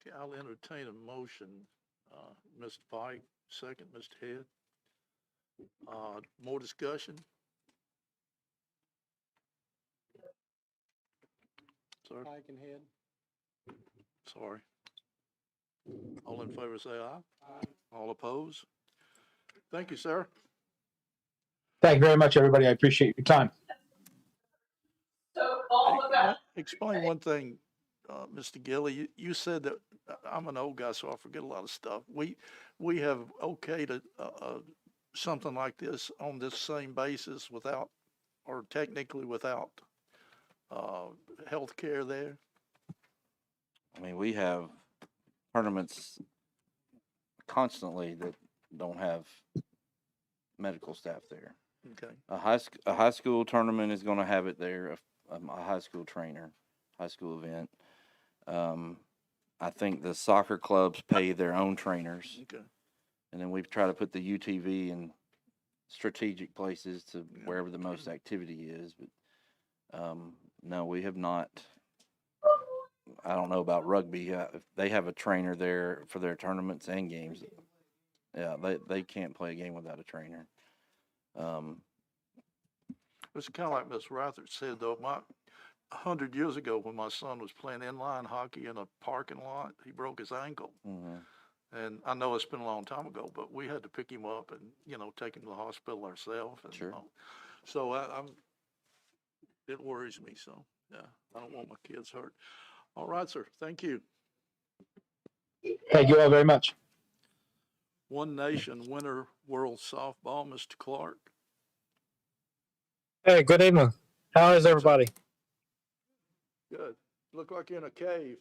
Okay, I'll entertain a motion. Mr. Pike, second, Mr. Head. More discussion? Sir? Pike and Head. Sorry. All in favor say aye. Aye. All opposed? Thank you, sir. Thank you very much, everybody. I appreciate your time. Explain one thing, Mr. Gilly. You said that I'm an old guy, so I forget a lot of stuff. We have okayed something like this on this same basis without, or technically without, health care there. I mean, we have tournaments constantly that don't have medical staff there. Okay. A high school tournament is going to have it there. A high school trainer, high school event. I think the soccer clubs pay their own trainers. Okay. And then we've tried to put the UTV in strategic places to wherever the most activity is. But no, we have not. I don't know about rugby. If they have a trainer there for their tournaments and games. Yeah, they can't play a game without a trainer. It's kind of like Ms. Rathert said, though. 100 years ago, when my son was playing inline hockey in a parking lot, he broke his ankle. Mm-hmm. And I know it's been a long time ago, but we had to pick him up and, take him to the hospital ourselves. And, Sure. So it worries me. So, yeah, I don't want my kids hurt. All right, sir. Thank you. Thank you all very much. One Nation Winter World Softball, Mr. Clark. Hey, good evening. How is everybody? Good. Look like you're in a cave.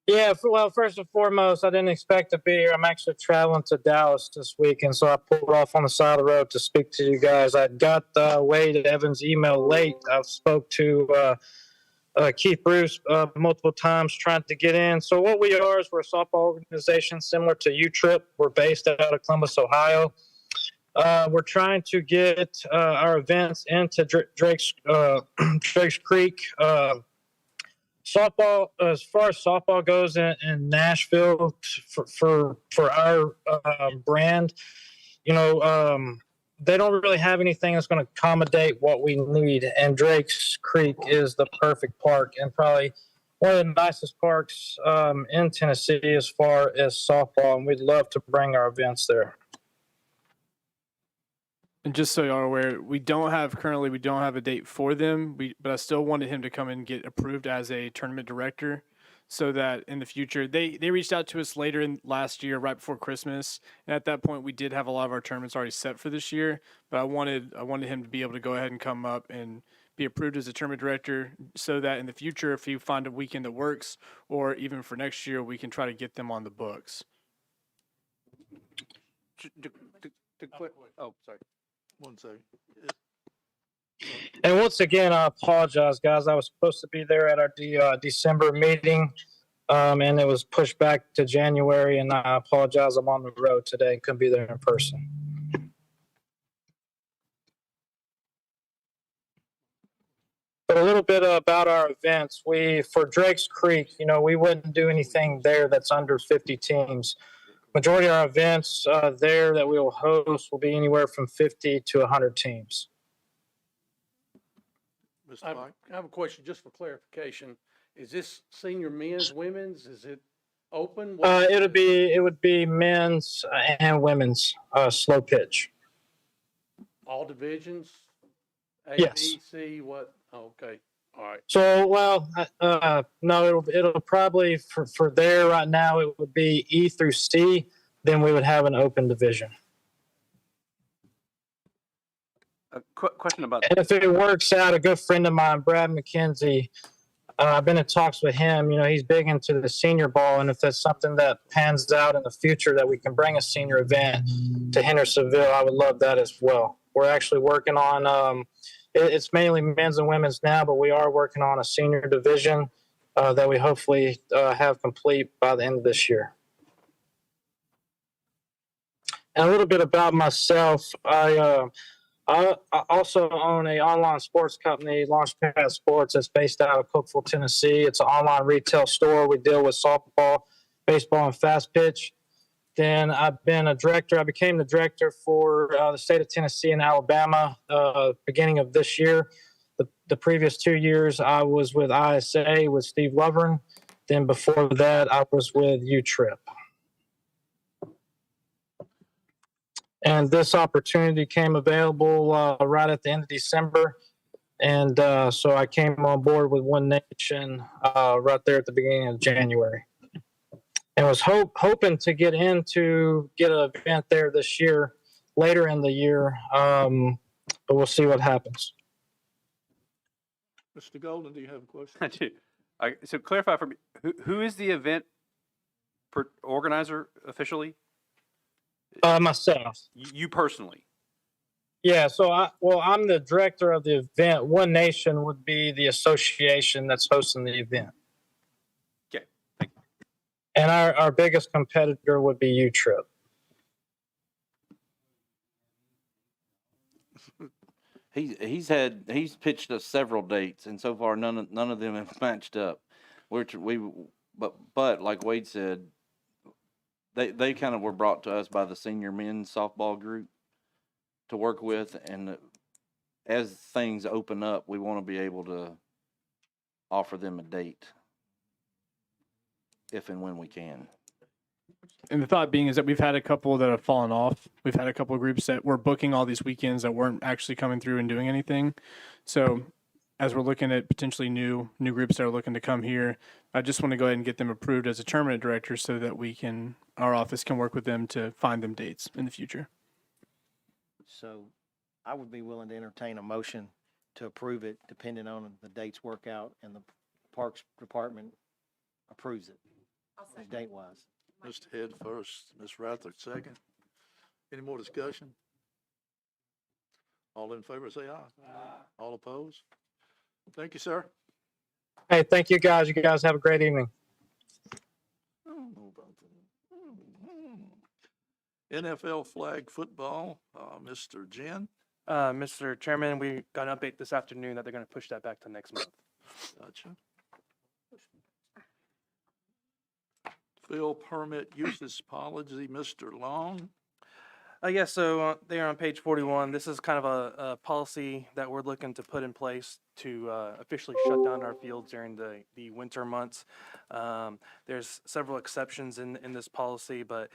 Yeah, well, first and foremost, I didn't expect to be here. I'm actually traveling to Dallas this week, and so I pulled off on the side of the road to speak to you guys. I got Wade Evans' email late. I spoke to Keith Bruce multiple times trying to get in. So what we are is we're a softball organization similar to U-Trip. We're based out of Columbus, Ohio. We're trying to get our events into Drake's Creek. Softball, as far as softball goes in Nashville, for our brand, they don't really have anything that's going to accommodate what we need. And Drake's Creek is the perfect park and probably one of the nicest parks in Tennessee as far as softball. And we'd love to bring our events there. And just so y'all are aware, we don't have a date for them, but I still wanted him to come and get approved as a tournament director so that in the future, they reached out to us later in last year, right before Christmas. And at that point, we did have a lot of our tournaments already set for this year, but I wanted him to be able to go ahead and come up and be approved as a tournament director so that in the future, if you find a weekend that works, or even for next year, we can try to get them on the books. Oh, sorry. 1 second. And once again, I apologize, guys. I was supposed to be there at our December meeting, and it was pushed back to January, and I apologize. I'm on the road today. Couldn't be there in person. But a little bit about our events. For Drake's Creek, we wouldn't do anything there that's under 50 teams. Majority of our events there that we will host will be anywhere from 50 to 100 teams. Mr. Pike? I have a question just for clarification. Is this senior men's, women's? Is it open? It would be men's and women's slow pitch. All divisions? A, Yes. B, C, what? Oh, okay, all right. So, no, it'll probably for there right now it would be E through C. Then we would have an open division. A question about And if it works out, a good friend of mine, Brad McKenzie, I've been in talks with him. He's big into the senior ball, and if that's something that pans out in the future, that we can bring a senior event to Hendersonville, I would love that as well. We're actually working on. It's mainly men's and women's now, but we are working on a senior division that we hopefully have complete by the end of this year. And a little bit about myself, I also own an online sports company, Launchpad Sports, that's based out of Cookeville, Tennessee. It's an online retail store. We deal with softball, baseball, and fast pitch. Then I've been a director. I became the director for the state of Tennessee and Alabama beginning of this year. The previous 2 years, I was with ISA with Steve Lovren. Then before that, I was with UTRIP. And this opportunity came available right at the end of December. And so I came on board with One Nation right there at the beginning of January. And was hoping to get an event there this year, later in the year, but we'll see what happens. Mr. Golden, do you have a question? I do. So clarify for me, who is the event organizer officially? Myself. You personally? Yeah, so I'm the director of the event. One Nation would be the association that's hosting the event. Okay, thank you. And our biggest competitor would be UTRIP. He's pitched us several dates, and so far none of them have matched up. But like Wade said, they kind of were brought to us by the senior men's softball group to work with, and as things open up, we want to be able to offer them a date if and when we can. And the thought being is that we've had a couple that have fallen off. We've had a couple of groups that were booking all these weekends that weren't actually coming through and doing anything. So as we're looking at potentially new groups that are looking to come here, I just want to go ahead and get them approved as a tournament director so that our office can work with them to find them dates in the future. So I would be willing to entertain a motion to approve it, depending on the dates work out and the Parks Department approves it, date-wise. Mr. Head first, Ms. Rathler second. Any more discussion? All in favor, say aye. Aye. All opposed? Thank you, sir. Hey, thank you guys. You guys have a great evening. NFL flag football, Mr. Jen. Mr. Chairman, we got an update this afternoon that they're going to push that back to next month. Gotcha. Fill permit uses policy, Mr. Long. Yes, so there on page 41, this is kind of a policy that we're looking to put in place to officially shut down our fields during the winter months. There's several exceptions in this policy, but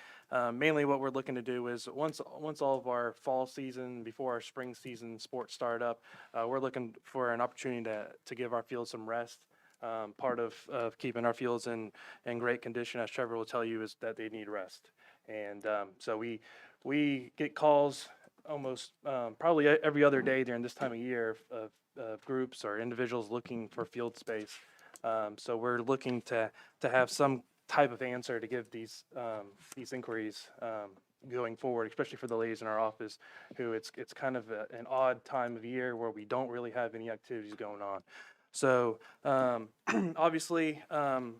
mainly what we're looking to do is once all of our fall season, before our spring season sports start up, we're looking for an opportunity to give our fields some rest. Part of keeping our fields in great condition, as Trevor will tell you, is that they need rest. And so we get calls almost probably every other day during this time of year of groups or individuals looking for field space. So we're looking to have some type of answer to give these inquiries going forward, especially for the ladies in our office, who it's kind of an odd time of year where we don't really have any activities going on. So obviously the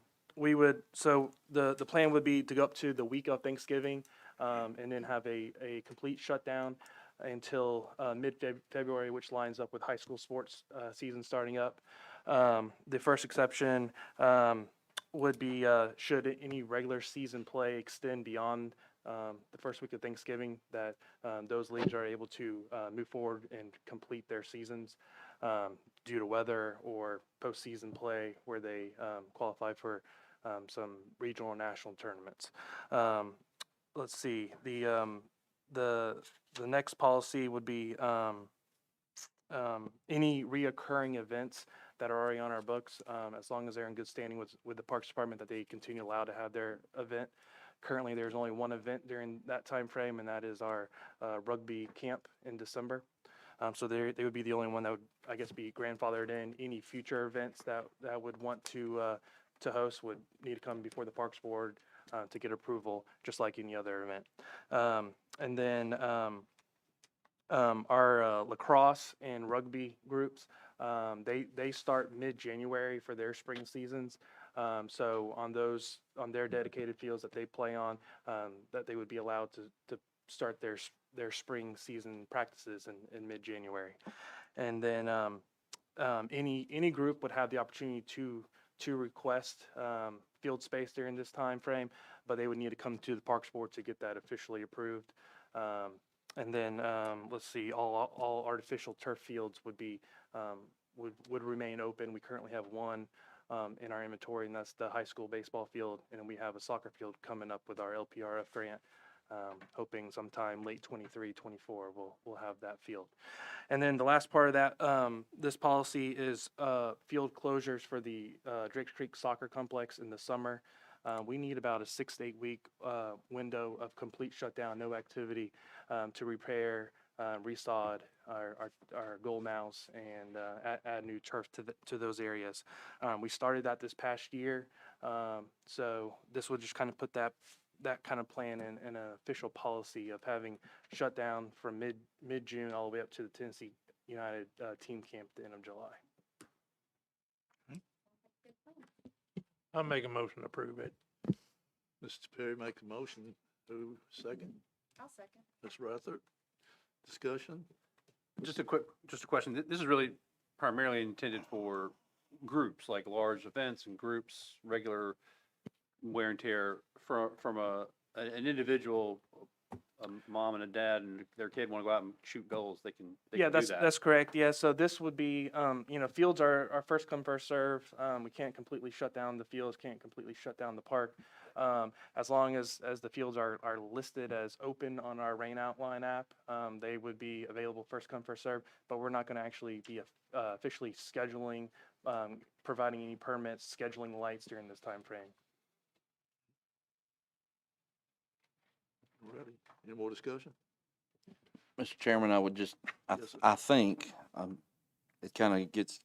plan would be to go up to the week of Thanksgiving and then have a complete shutdown. until mid-February, which lines up with high school sports season starting up. The first exception would be should any regular season play extend beyond the first week of Thanksgiving, that those leagues are able to move forward and complete their seasons due to weather or postseason play where they qualify for some regional and national tournaments. Let's see, the next policy would be any reoccurring events that are already on our books, as long as they're in good standing with the Parks Department, that they continue allowed to have their event. Currently, there's only one event during that time frame, and that is our rugby camp in December. So they would be the only one that would, I guess, be grandfathered in. Any future events that would want to host would need to come before the Parks Board to get approval, just like any other event. And then our lacrosse and rugby groups, they start mid-January for their spring seasons. So on their dedicated fields that they play on, that they would be allowed to start their spring season practices in mid-January. And then any group would have the opportunity to request field space during this time frame, but they would need to come to the Parks Board to get that officially approved. And then let's see, all artificial turf fields would be would remain open. We currently have one in our inventory, and that's the high school baseball field. And then we have a soccer field coming up with our LPRF grant, hoping sometime late 23, 24, we'll have that field. And then the last part of that, this policy is field closures for the Drakes Creek Soccer Complex in the summer. We need about a 6 to 8 week window of complete shutdown, no activity, to repair, resod our goal mouse and add new turf to those areas. We started that this past year, so this will just kind of put that kind of plan in an official policy of having shut down from mid-June all the way up to the Tennessee United team camp at the end of July. I'll make a motion to approve it. Mr. Perry make a motion. Who second? I'll second. Ms. Rutherford. Discussion? Just a question. This is really primarily intended for groups, like large events and groups, regular wear and tear from an individual, a mom and a dad and their kid want to go out and shoot goals. They can do that. That's correct. Yeah, so this would be, fields are first come, first serve. We can't completely shut down the fields, can't completely shut down the park. As long as the fields are listed as open on our Rain Outline app, they would be available first come, first serve, but we're not going to actually be officially scheduling, providing any permits, scheduling lights during this time frame. Ready? Any more discussion? Mr. Chairman, I would just, Yes, sir. I think, it kind of gets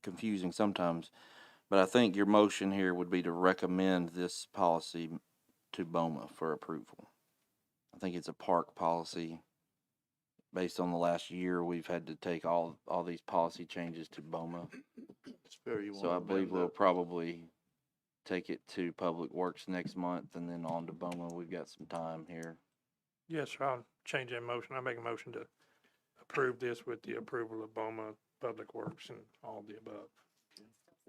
confusing sometimes, but I think your motion here would be to recommend this policy to BOMA for approval. I think it's a park policy. Based on the last year, we've had to take all these policy changes to BOMA. It's fair you So I want to believe amend we'll that. probably take it to Public Works next month and then on to BOMA. We've got some time here. Yes, sir. I'll change that motion. I make a motion to approve this with the approval of BOMA, Public Works, and all the above.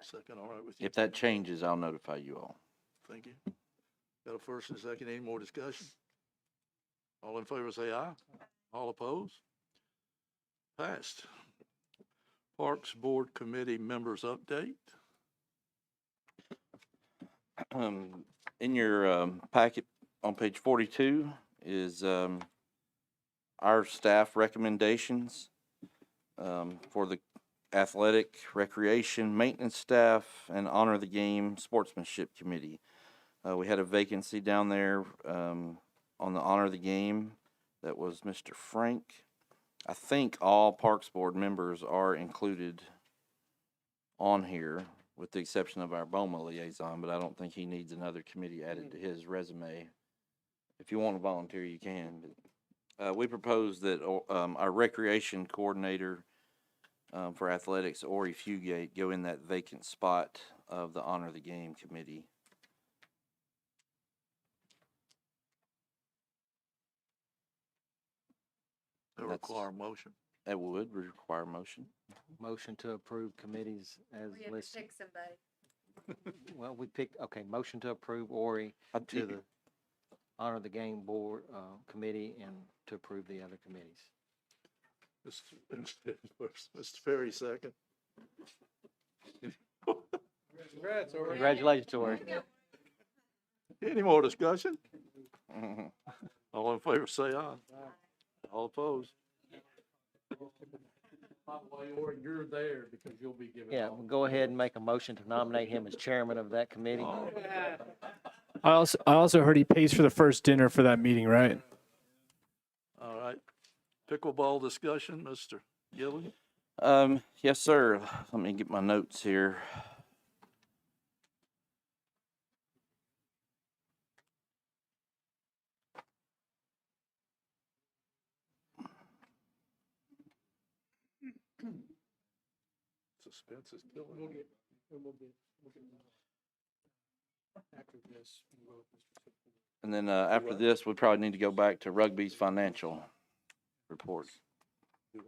Second, all right with you? If that changes, I'll notify you all. Thank you. Got a first and a second. Any more discussion? All in favor say aye. All opposed? Passed. Parks Board Committee members update. In your packet on page 42 is our staff recommendations for the athletic, recreation, maintenance staff, and honor the game sportsmanship committee. We had a vacancy down there on the honor the game. That was Mr. Frank. I think all Parks Board members are included on here, with the exception of our BOMA liaison, but I don't think he needs another committee added to his resume. If you want to volunteer, you can. But, we propose that our recreation coordinator for athletics, Ori Fugate, go in that vacant spot of the Honor the Game committee. That That's- require a motion. That would require a motion. Motion to approve committees as listed. Well, we picked, okay, motion to approve Ori to the Honor the Game Board, committee and to approve the other committees. Mr. Ferry, second. Congrats, Ori. Congratulations, Ori. Any more discussion? All in favor, say aye. All opposed? By the way, Ori, you're there because you'll be giving. Yeah, we'll go ahead and make a motion to nominate him as chairman of that committee. I also heard he pays for the first dinner for that meeting, right? All right. Pickleball discussion, Mr. Gillen? Yes, sir. Let me get my notes here. Suspense is killing me. After this, we'll go with Mr. Tipton. And then, after this, we probably need to go back to Rugby's financial report. Because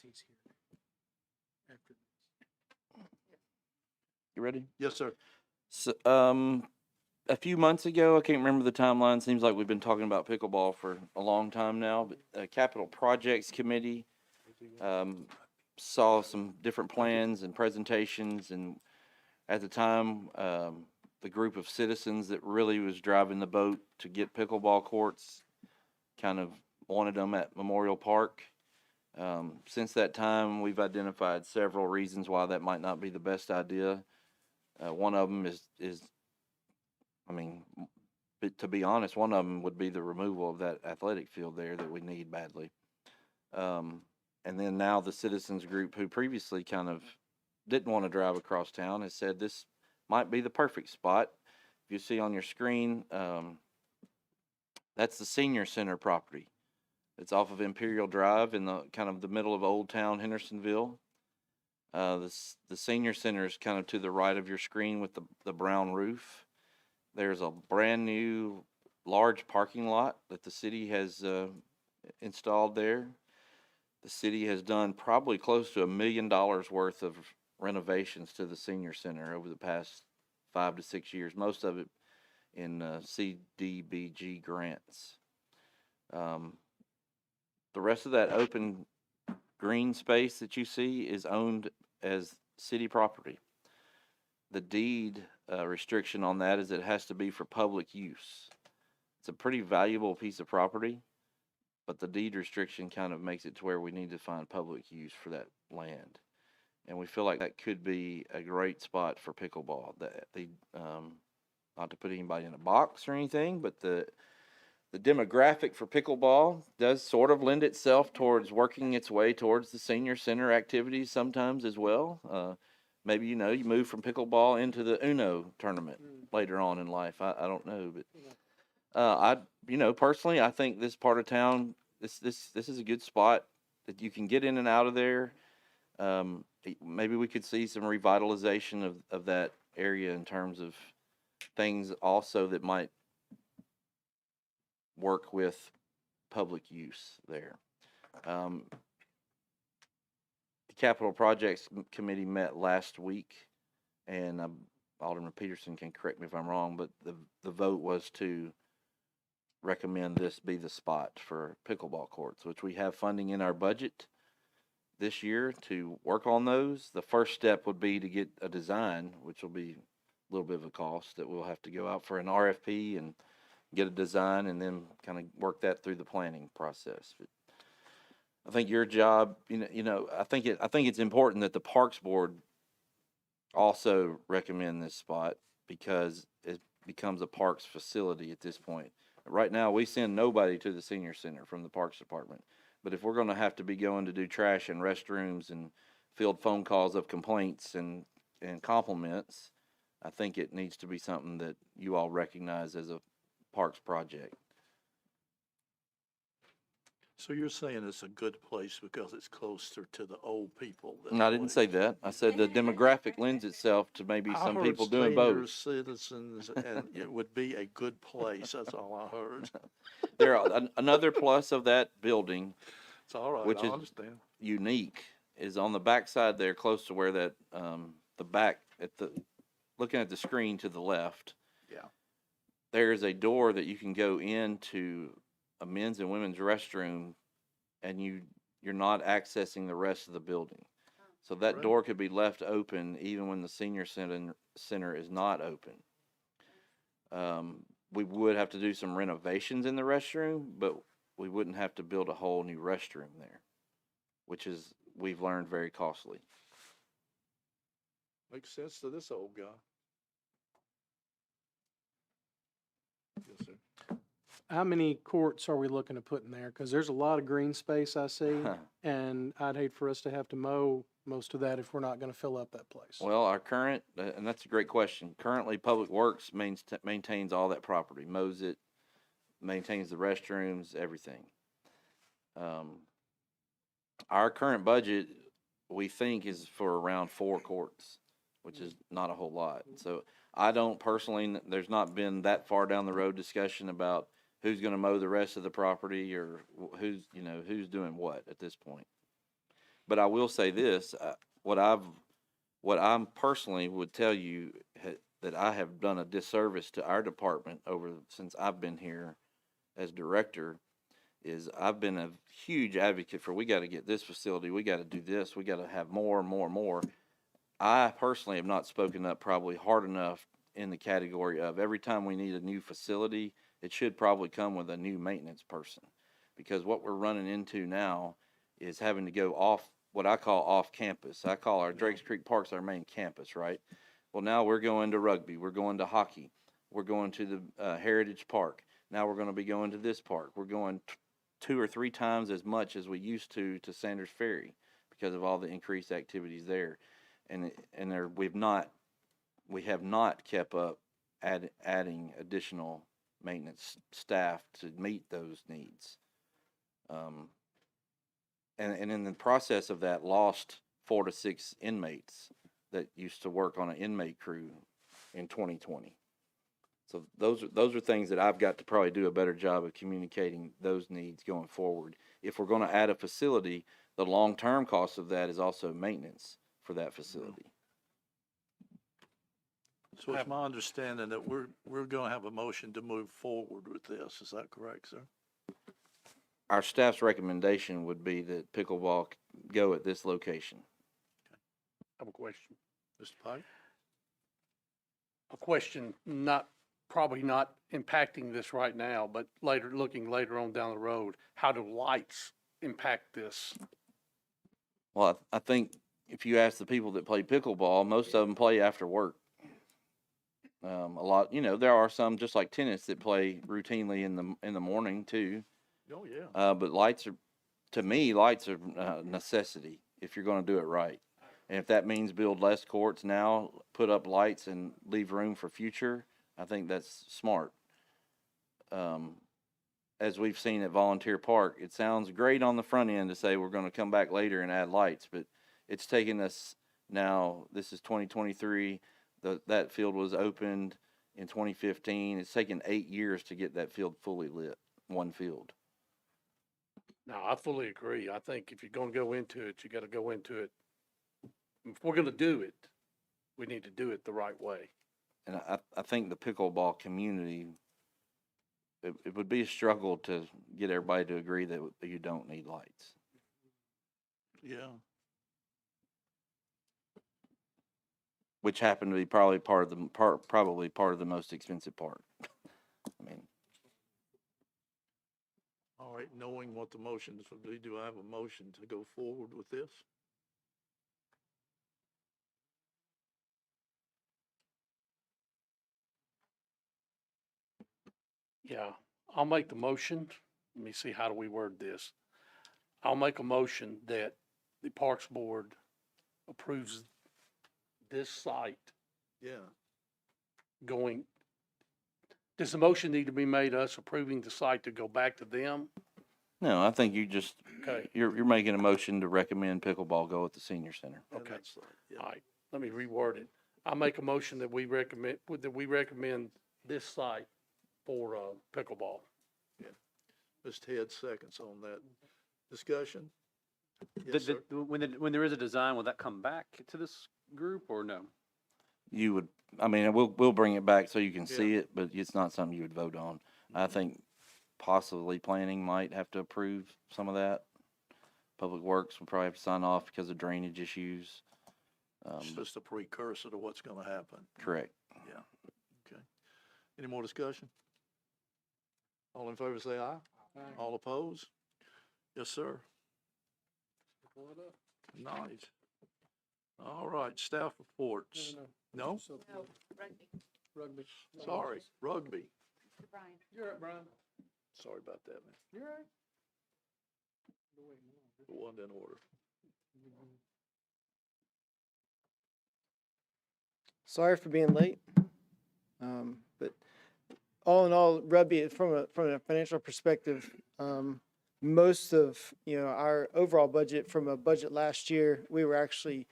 he's here. After this. You ready? Yes, sir. So, a few months ago, I can't remember the timeline, seems like we've been talking about pickleball for a long time now, but Capital Projects Committee, saw some different plans and presentations, and at the time, the group of citizens that really was driving the boat to get pickleball courts kind of wanted them at Memorial Park. Since that time, we've identified several reasons why that might not be the best idea. One of them is, I mean, to be honest, one of them would be the removal of that athletic field there that we need badly. And then now the citizens group who previously kind of didn't want to drive across town has said this might be the perfect spot. If you see on your screen, that's the senior center property. It's off of Imperial Drive in the kind of the middle of Old Town Hendersonville. The senior center is kind of to the right of your screen with the brown roof. There's a brand new large parking lot that the city has installed there. The city has done probably close to $1 million worth of renovations to the senior center over the past 5 to 6 years, most of it in CDBG grants. The rest of that open green space that you see is owned as city property. The deed restriction on that is it has to be for public use. It's a pretty valuable piece of property, but the deed restriction kind of makes it to where we need to find public use for that land. And we feel like that could be a great spot for pickleball. Not to put anybody in a box or anything, but the demographic for pickleball does sort of lend itself towards working its way towards the senior center activities sometimes as well. Maybe, you move from pickleball into the Uno tournament later on in life. I don't know, but personally, I think this part of town, this is a good spot that you can get in and out of there. Maybe we could see some revitalization of that area in terms of things also that might work with public use there. The Capital Projects Committee met last week, and Alderman Peterson can correct me if I'm wrong, but the vote was to recommend this be the spot for pickleball courts, which we have funding in our budget this year to work on those. The first step would be to get a design, which will be a little bit of a cost that we'll have to go out for an RFP and get a design and then kind of work that through the planning process. But I think your job, I think it's important that the Parks Board also recommend this spot because it becomes a parks facility at this point. Right now, we send nobody to the senior center from the Parks Department. But if we're going to have to be going to do trash and restrooms and field phone calls of complaints and compliments, I think it needs to be something that you all recognize as a parks project. So you're saying it's a good place because it's closer to the old people? No, I didn't say that. I said the demographic lends itself to maybe some people doing both. Senior citizens, and it would be a good place. That's all I heard. There are, another plus of that building, It's all right, which I is understand. unique, is on the back side there, close to where that, the back, looking at the screen to the left. Yeah. There is a door that you can go into a men's and women's restroom, and you're not accessing the rest of the building. So that Right. door could be left open even when the senior center is not open. We would have to do some renovations in the restroom, but we wouldn't have to build a whole new restroom there, which is, we've learned, very costly. Makes sense to this old guy. Yes, sir. How many courts are we looking to put in there? Because there's a lot of green space I see, and I'd hate for us to have to mow most of that if we're not going to fill up that place. Well, our current, and that's a great question. Currently, Public Works maintains all that property, mows it, maintains the restrooms, everything. Our current budget, we think, is for around 4 courts, which is not a whole lot. So I don't personally, there's not been that far down the road discussion about who's going to mow the rest of the property or who's doing what at this point. But I will say this, what I'm personally would tell you that I have done a disservice to our department since I've been here as director, is I've been a huge advocate for, we got to get this facility, we got to do this, we got to have more and more and more. I personally have not spoken up probably hard enough in the category of every time we need a new facility, it should probably come with a new maintenance person. Because what we're running into now is having to go off, what I call off campus. I call our Drakes Creek Parks our main campus, right? Well, now we're going to rugby, we're going to hockey, we're going to the Heritage Park. Now we're going to be going to this park. We're going 2 or 3 times as much as we used to Sanders Ferry because of all the increased activities there. And we have not kept up adding additional maintenance staff to meet those needs. And in the process of that, lost 4 to 6 inmates that used to work on an inmate crew in 2020. So those are things that I've got to probably do a better job of communicating those needs going forward. If we're going to add a facility, the long-term cost of that is also maintenance for that facility. So it's my understanding that we're going to have a motion to move forward with this. Is that correct, sir? Our staff's recommendation would be that pickleball go at this location. I have a question. Mr. Pike? A question probably not impacting this right now, but looking later on down the road, how do lights impact this? Well, I think if you ask the people that play pickleball, most of them play after work. A lot, there are some just like tennis that play routinely in the morning too. Oh, yeah. But to me, lights are a necessity if you're going to do it right. And if that means build less courts now, put up lights and leave room for future, I think that's smart. As we've seen at Volunteer Park, it sounds great on the front end to say we're going to come back later and add lights, but it's taken us now, this is 2023, that field was opened in 2015. It's taken 8 years to get that field fully lit, one field. No, I fully agree. I think if you're going to go into it, you got to go into it. If we're going to do it, we need to do it the right way. And I think the pickleball community, it would be a struggle to get everybody to agree that you don't need lights. Yeah. Which happened to be probably part of the most expensive part. I mean. All right, knowing what the motions would be, do I have a motion to go forward with this? Yeah, I'll make the motion. Let me see, how do we word this? I'll make a motion that the Parks Board approves this site Yeah. does the motion need to be made us approving the site to go back to them? No, I think you just, Okay, you're making a motion to recommend pickleball go at the senior center. And okay. that's, yeah. All right, let me reword it. I make a motion that we recommend this site for, pickleball. Mr. Head seconds on that. Discussion? The- Yes, sir. When there is a design, will that come back to this group or no? You would, I mean, we'll bring it back so you can see it, but it's not something you would vote on. I think possibly planning might have to approve some of that. Public Works will probably have to sign off because of drainage issues. It's just a precursor to what's gonna happen. Correct. Yeah, okay. Any more discussion? All in favor say aye. All opposed? Yes, sir. Nice. All right, staff reports. No? Rugby. Sorry, rugby. You're up, Brian. Sorry about that, man. You're right. The one in order. Sorry for being late. But all in all, rugby, from a financial perspective, most of, our overall budget from a budget last year, we actually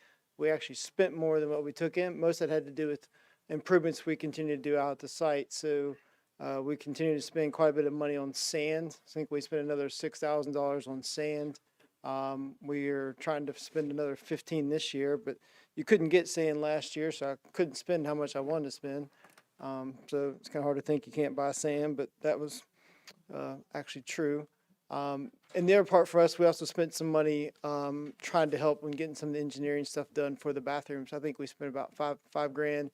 spent more than what we took in. Most of that had to do with improvements we continue to do out at the site. So we continue to spend quite a bit of money on sand. I think we spent another $6,000 on sand. We are trying to spend another 15 this year, but you couldn't get sand last year, so I couldn't spend how much I wanted to spend. So it's kind of hard to think you can't buy sand, but that was actually true. And the other part for us, we also spent some money trying to help when getting some of the engineering stuff done for the bathrooms. I think we spent about five grand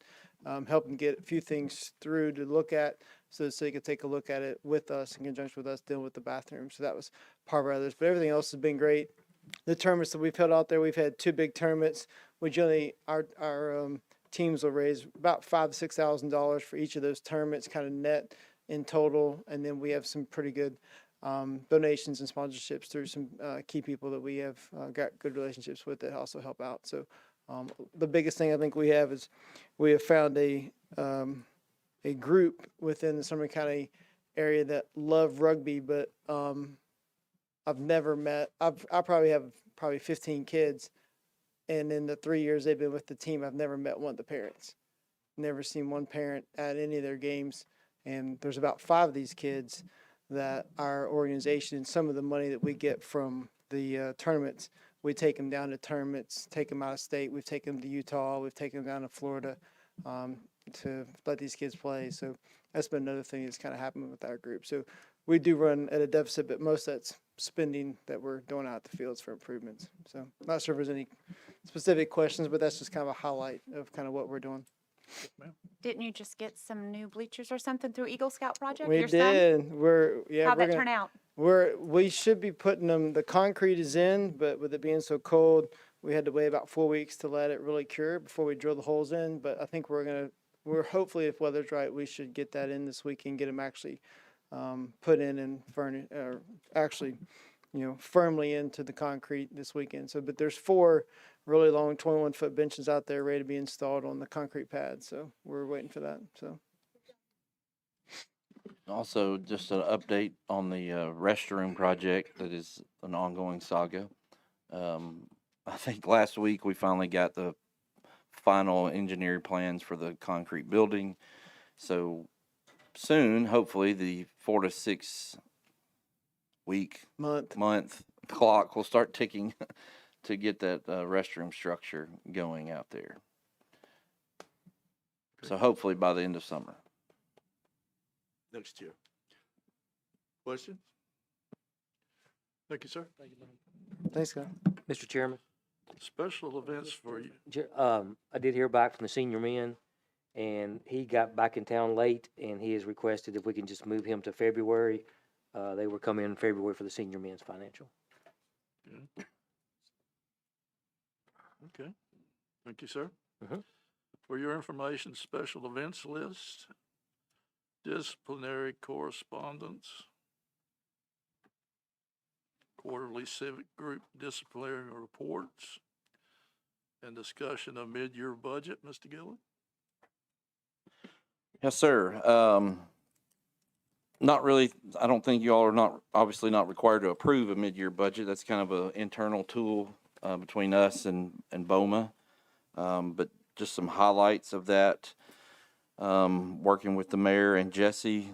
helping get a few things through to look at, so you could take a look at it with us in conjunction with us dealing with the bathroom. So that was part of our others, but everything else has been great. The tournaments that we've held out there, we've had 2 big tournaments. We generally, our teams will raise about $5,000 to $6,000 for each of those tournaments, kind of net in total. And then we have some pretty good donations and sponsorships through some key people that we have got good relationships with that also help out. So the biggest thing I think we have is we have found a group within the Sumner County area that love rugby, but I've never met, I probably have 15 kids, and in the 3 years they've been with the team, I've never met one of the parents. Never seen one parent at any of their games, and there's about 5 of these kids that our organization, some of the money that we get from the tournaments, we take them down to tournaments, take them out of state. We've taken them to Utah. We've taken them down to Florida to let these kids play. So that's been another thing that's kind of happened with our group. So we do run at a deficit, but most of that's spending that we're doing out the fields for improvements. So not sure if there's any specific questions, but that's just kind of a highlight of kind of what we're doing. Didn't you just get some new bleachers or something through Eagle Scout Project? We Your son? did. How'd we're that gonna, turn out? we should be putting them, the concrete is in, but with it being so cold, we had to wait about 4 weeks to let it really cure before we drill the holes in. But I think we're hopefully, if weather's right, we should get that in this week and get them actually put in and furnished, or actually, firmly into the concrete this weekend. So, but there's 4 really long 21-foot benches out there ready to be installed on the concrete pad. So we're waiting for that. So. Also, just an update on the restroom project that is an ongoing saga. I think last week we finally got the final engineering plans for the concrete building. So soon, hopefully, the 4 to 6 week month clock will start ticking to get that restroom structure going out there. So hopefully by the end of summer. Next year. Question? Thank you, sir. Thanks, guys. Mr. Chairman, Special events for you. I did hear back from the senior men, and he got back in town late, and he has requested if we can just move him to February. They were coming in February for the senior men's financial. Okay. Thank you, sir. Mhm. For your information, special events list, disciplinary correspondence, quarterly civic group disciplinary reports, and discussion of mid-year budget. Mr. Gillen? Yes, sir. Not really. I don't think you all are not, obviously not required to approve a mid-year budget. That's kind of an internal tool between us and BOMA. But just some highlights of that, working with the mayor and Jesse.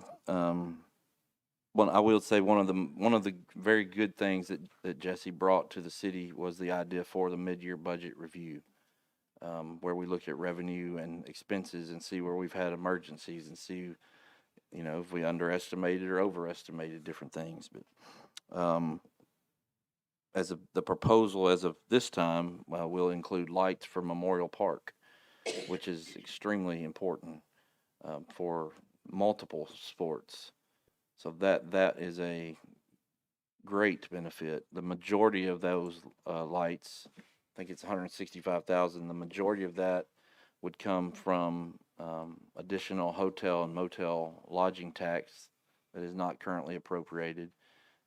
I will say one of the very good things that Jesse brought to the city was the idea for the mid-year budget review, where we look at revenue and expenses and see where we've had emergencies and see, if we underestimated or overestimated different things. But the proposal as of this time will include lights for Memorial Park, which is extremely important for multiple sports. So that is a great benefit. The majority of those lights, I think it's 165,000. The majority of that would come from additional hotel and motel lodging tax that is not currently appropriated,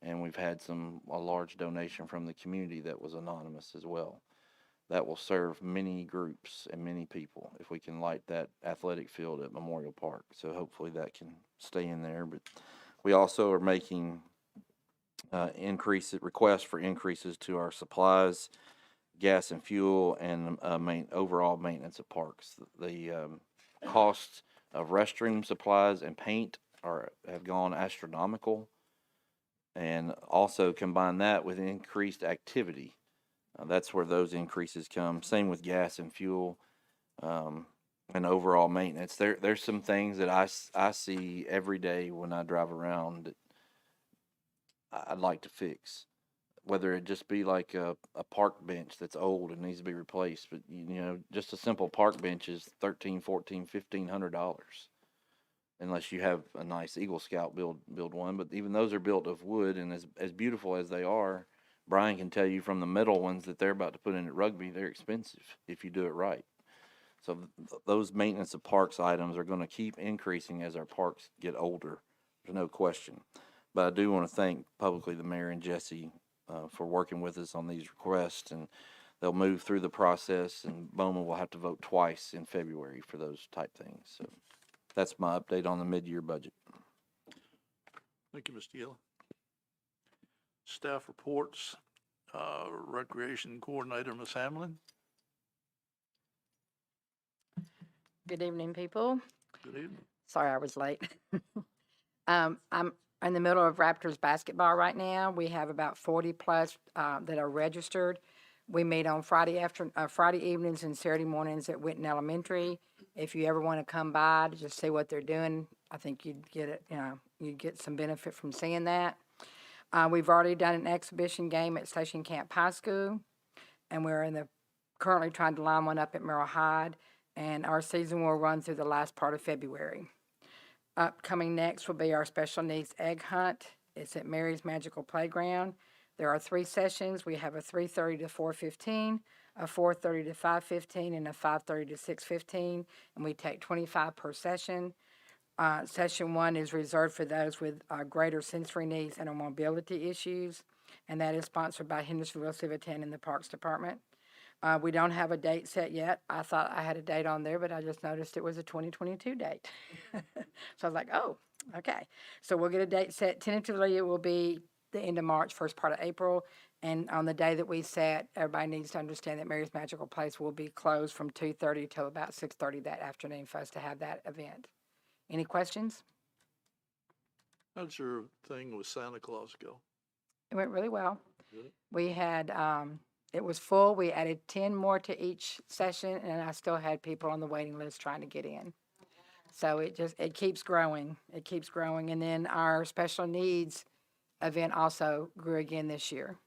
and we've had a large donation from the community that was anonymous as well. That will serve many groups and many people if we can light that athletic field at Memorial Park. So hopefully that can stay in there. But we also are making requests for increases to our supplies, gas and fuel, and overall maintenance of parks. The costs of restroom supplies and paint have gone astronomical, and also combine that with increased activity. That's where those increases come. Same with gas and fuel, and overall maintenance. There's some things that I see every day when I drive around that I'd like to fix. Whether it just be like a park bench that's old and needs to be replaced, but just a simple park bench is $1,300, $1,400, $1,500, unless you have a nice Eagle Scout build one. But even those are built of wood, and as beautiful as they are, Brian can tell you from the metal ones that they're about to put in at rugby, they're expensive if you do it right. So those maintenance of parks items are going to keep increasing as our parks get older. There's no question. But I do want to thank publicly the mayor and Jesse for working with us on these requests, and they'll move through the process, and BOMA will have to vote twice in February for those type things. So that's my update on the mid-year budget. Thank you, Mr. Gill. Staff reports, Recreation Coordinator, Ms. Hamlin. Good evening, people. Good evening. Sorry I was late. I'm in the middle of Raptors basketball right now. We have about 40 plus that are registered. We meet on Friday evenings and Saturday mornings at Whitten Elementary. If you ever want to come by to just see what they're doing, I think you'd get it. You'd get some benefit from seeing that. We've already done an exhibition game at Station Camp High School, and we're currently trying to line one up at Merrill Hyde, and our season will run through the last part of February. Upcoming next will be our special needs egg hunt. It's at Mary's Magical Playground. There are 3 sessions. We have a 3:30 to 4:15, a 4:30 to 5:15, and a 5:30 to 6:15, and we take 25 per session. Session 1 is reserved for those with greater sensory needs and mobility issues, and that is sponsored by Hendersonville Civitan and the Parks Department. We don't have a date set yet. I thought I had a date on there, but I just noticed it was a 2022 date. So I was like, oh, okay. So we'll get a date set. Tentatively, it will be the end of March, first part of April. And on the day that we set, everybody needs to understand that Mary's Magical Place will be closed from 2:30 till about 6:30 that afternoon for us to have that event. Any questions? How's your thing with Santa Claus go? It went really well. Good. We had, it was full. We added 10 more to each session, and I still had people on the waiting list trying to get in. So it keeps growing. It keeps growing. And then our special needs event also grew again this year.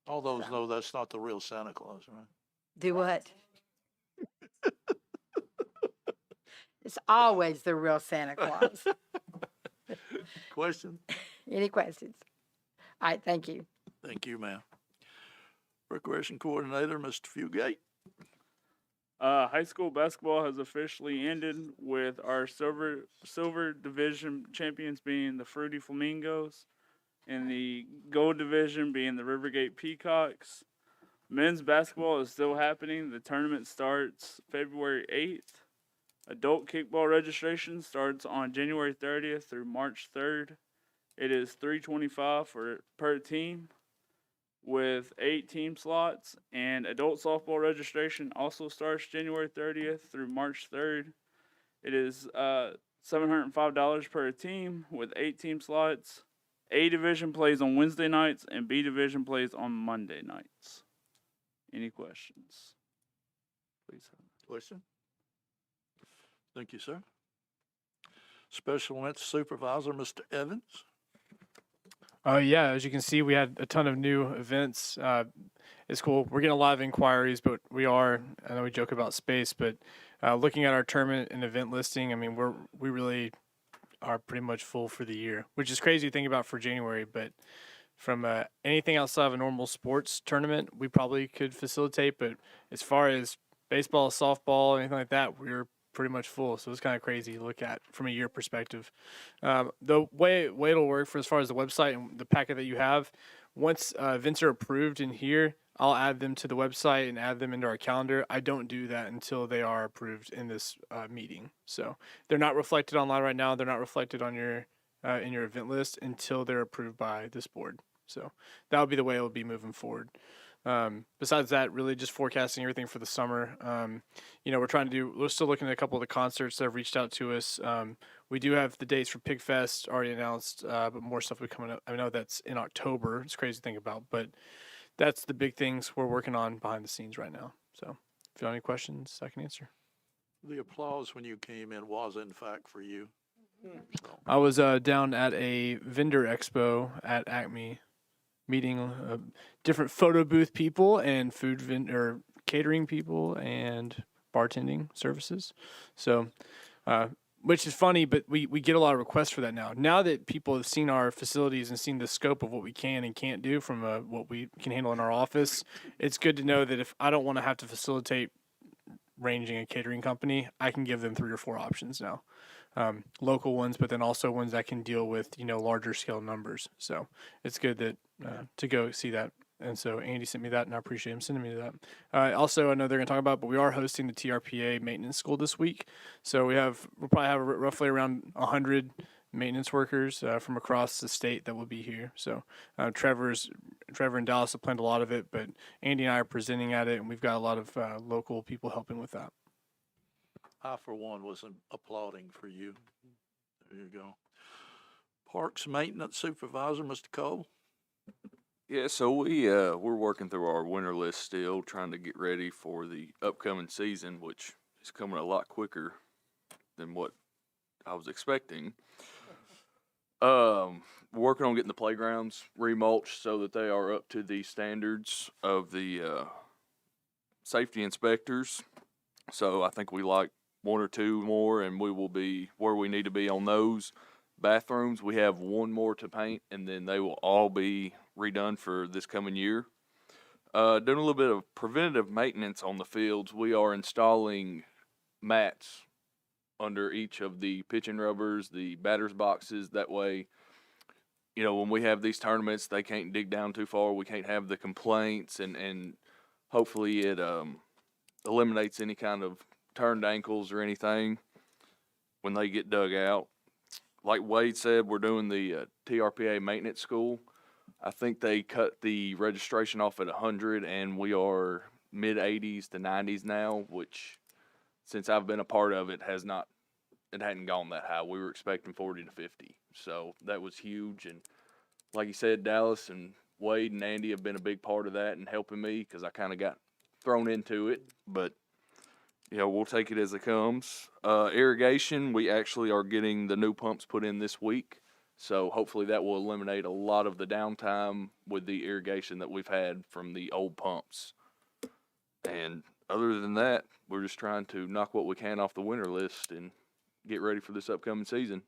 All those know that's not the real Santa Claus, right? Do what? It's always the real Santa Claus. Question? Any questions? All right, thank you. Thank you, ma'am. Recreation Coordinator, Mr. Fugate. High school basketball has officially ended with our silver division champions being the Fruity Flamingos and the gold division being the Rivergate Peacocks. Men's basketball is still happening. The tournament starts February 8th. Adult kickball registration starts on January 30th through March 3rd. It is $325 per team with 8 team slots. And adult softball registration also starts January 30th through March 3rd. It is $705 per team with 8 team slots. A division plays on Wednesday nights and B division plays on Monday nights. Any questions? Please. Question? Thank you, sir. Special Events Supervisor, Mr. Evans. Yeah, as you can see, we had a ton of new events. It's cool. We're getting a lot of inquiries, but I know we joke about space, but looking at our tournament and event listing, I mean, we really are pretty much full for the year, which is crazy to think about for January, but from anything outside of a normal sports tournament, we probably could facilitate, but as far as baseball, softball, anything like that, we're pretty much full. So it's kind of crazy to look at from a year perspective. The way it'll work for as far as the website and the packet that you have, once events are approved in here, I'll add them to the website and add them into our calendar. I don't do that until they are approved in this meeting. So they're not reflected online right now. They're not reflected on your in your event list until they're approved by this board. So that'll be the way it'll be moving forward. Besides that, really just forecasting everything for the summer. We're still looking at a couple of the concerts that have reached out to us. We do have the dates for Pig Fest already announced, but more stuff will be coming up. I know that's in October. It's crazy to think about, but that's the big things we're working on behind the scenes right now. So if you have any questions, I can answer. The applause when you came in was in fact for you. So, I was down at a vendor expo at Acme, meeting different photo booth people and catering people and bartending services. So, which is funny, but we get a lot of requests for that now. Now that people have seen our facilities and seen the scope of what we can and can't do from what we can handle in our office, it's good to know that if I don't want to have to facilitate ranging a catering company, I can give them 3 or 4 options now. Local ones, but then also ones that can deal with, larger scale numbers. So it's good that to go see that. And so Andy sent me that, and I appreciate him sending me that. Also, I know they're going to talk about, but we are hosting the TRPA maintenance school this week. So we'll probably have roughly around 100 maintenance workers from across the state that will be here. So Trevor and Dallas have planned a lot of it, but Andy and I are presenting at it, and we've got a lot of local people helping with that. I, for one, was applauding for you. There you go. Parks Maintenance Supervisor, Mr. Cole. Yeah, so we're working through our winter list still, trying to get ready for the upcoming season, which is coming a lot quicker than what I was expecting. We're working on getting the playgrounds remulched so that they are up to the standards of the safety inspectors. So I think we like 1 or 2 more, and we will be where we need to be on those. Bathrooms, we have 1 more to paint, and then they will all be redone for this coming year. Doing a little bit of preventative maintenance on the fields. We are installing mats under each of the pitching rubbers, the batter's boxes. That way, when we have these tournaments, they can't dig down too far. We can't have the complaints, and hopefully it eliminates any kind of turned ankles or anything when they get dug out. Like Wade said, we're doing the TRPA maintenance school. I think they cut the registration off at 100, and we are mid-80s to 90s now, which, since I've been a part of it, it hadn't gone that high. We were expecting 40 to 50, so that was huge. And like you said, Dallas and Wade and Andy have been a big part of that and helping me because I kind of got thrown into it, but we'll take it as it comes. Irrigation, we actually are getting the new pumps put in this week. So hopefully that will eliminate a lot of the downtime with the irrigation that we've had from the old pumps. And other than that, we're just trying to knock what we can off the winter list and get ready for this upcoming season.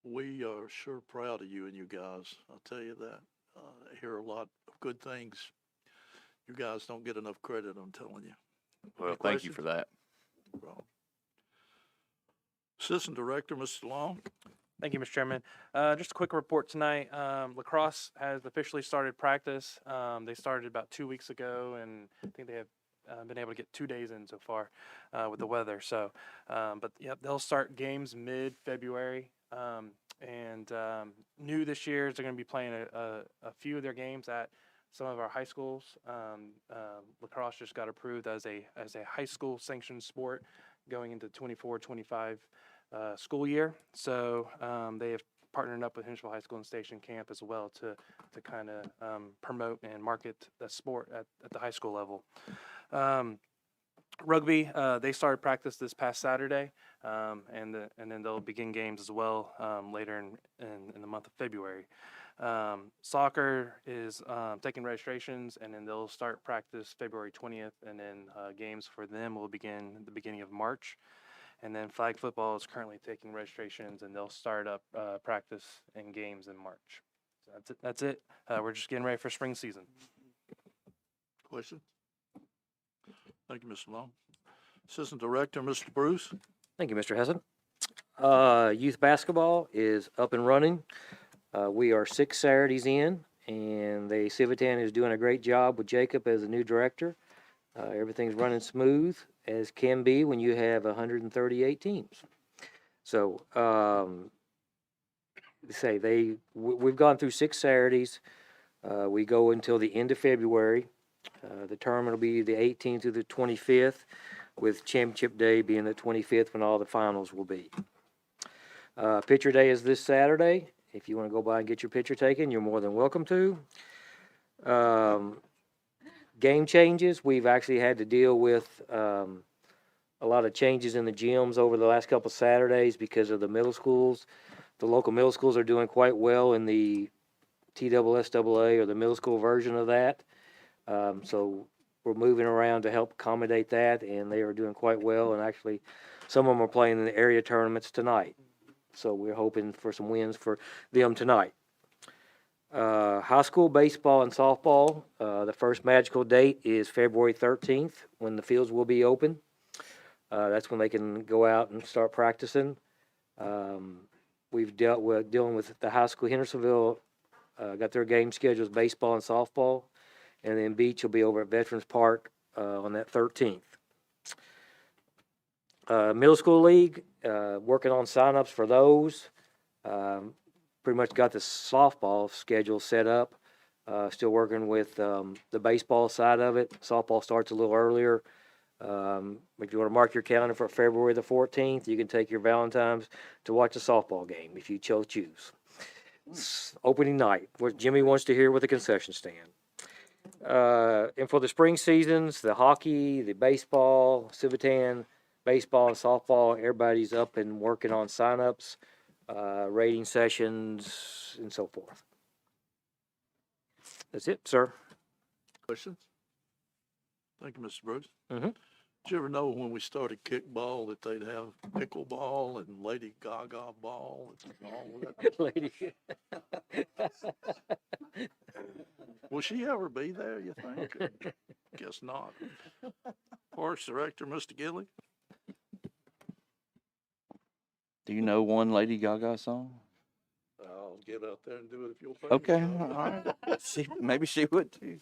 We are sure proud of you and you guys. I'll tell you that. I hear a lot of good things. You guys don't get enough credit, I'm telling you. Well, thank you for that. Well, Assistant Director, Mr. Long. Thank you, Mr. Chairman. Just a quick report tonight. Lacrosse has officially started practice. They started about 2 weeks ago, and I think they have been able to get 2 days in so far with the weather. So, but yep, they'll start games mid-February. New this year is they're going to be playing a few of their games at some of our high schools. Lacrosse just got approved as a high school sanctioned sport going into 24-25 school year. So they have partnered up with Hendersonville High School and Station Camp as well to kind of promote and market the sport at the high school level. Rugby, they started practice this past Saturday, and then they'll begin games as well later in the month of February. Soccer is taking registrations, and then they'll start practice February 20th, and then games for them will begin at the beginning of March. And then flag football is currently taking registrations, and they'll start up practice and games in March. So that's it. We're just getting ready for spring season. Question? Thank you, Mr. Long. Assistant Director, Mr. Bruce. Thank you, Mr. Hessen. Youth basketball is up and running. We are 6 Saturdays in, and the Civitan is doing a great job with Jacob as the new director. Everything's running smooth as can be when you have 138 teams. So, we've gone through 6 Saturdays. We go until the end of February. The tournament will be the 18th through the 25th, with Championship Day being the 25th when all the finals will be. Picture Day is this Saturday. If you want to go by and get your picture taken, you're more than welcome to. Game changes. We've actually had to deal with a lot of changes in the gyms over the last couple of Saturdays because of the middle schools. The local middle schools are doing quite well in the TSSAA or the middle school version of that. So we're moving around to help accommodate that, and they are doing quite well. And actually, some of them are playing in the area tournaments tonight. So we're hoping for some wins for them tonight. High school baseball and softball, the first magical date is February 13th when the fields will be open. That's when they can go out and start practicing. We're dealing with the high school. Hendersonville got their game schedules, baseball and softball. And then beach will be over at Veterans Park on that 13th. Middle school league, working on signups for those. Pretty much got the softball schedule set up. Still working with the baseball side of it. Softball starts a little earlier. If you want to mark your calendar for February the 14th, you can take your Valentine's to watch a softball game if you choose. It's opening night, what Jimmy wants to hear with the concession stand. And for the spring seasons, the hockey, the baseball, Civitan, baseball and softball, everybody's up and working on signups, rating sessions, and so forth. That's it, sir. Questions? Thank you, Mr. Bruce. Mm-hmm. Did you ever know when we started kickball that they'd have pickleball and Lady Gaga ball and all of that? Lady. Will she ever be there, you think? Guess not. Parks Director, Mr. Gilly. Do you know one Lady Gaga song? I'll get out there and do it if you'll pay Okay, me. all right. Maybe she would too.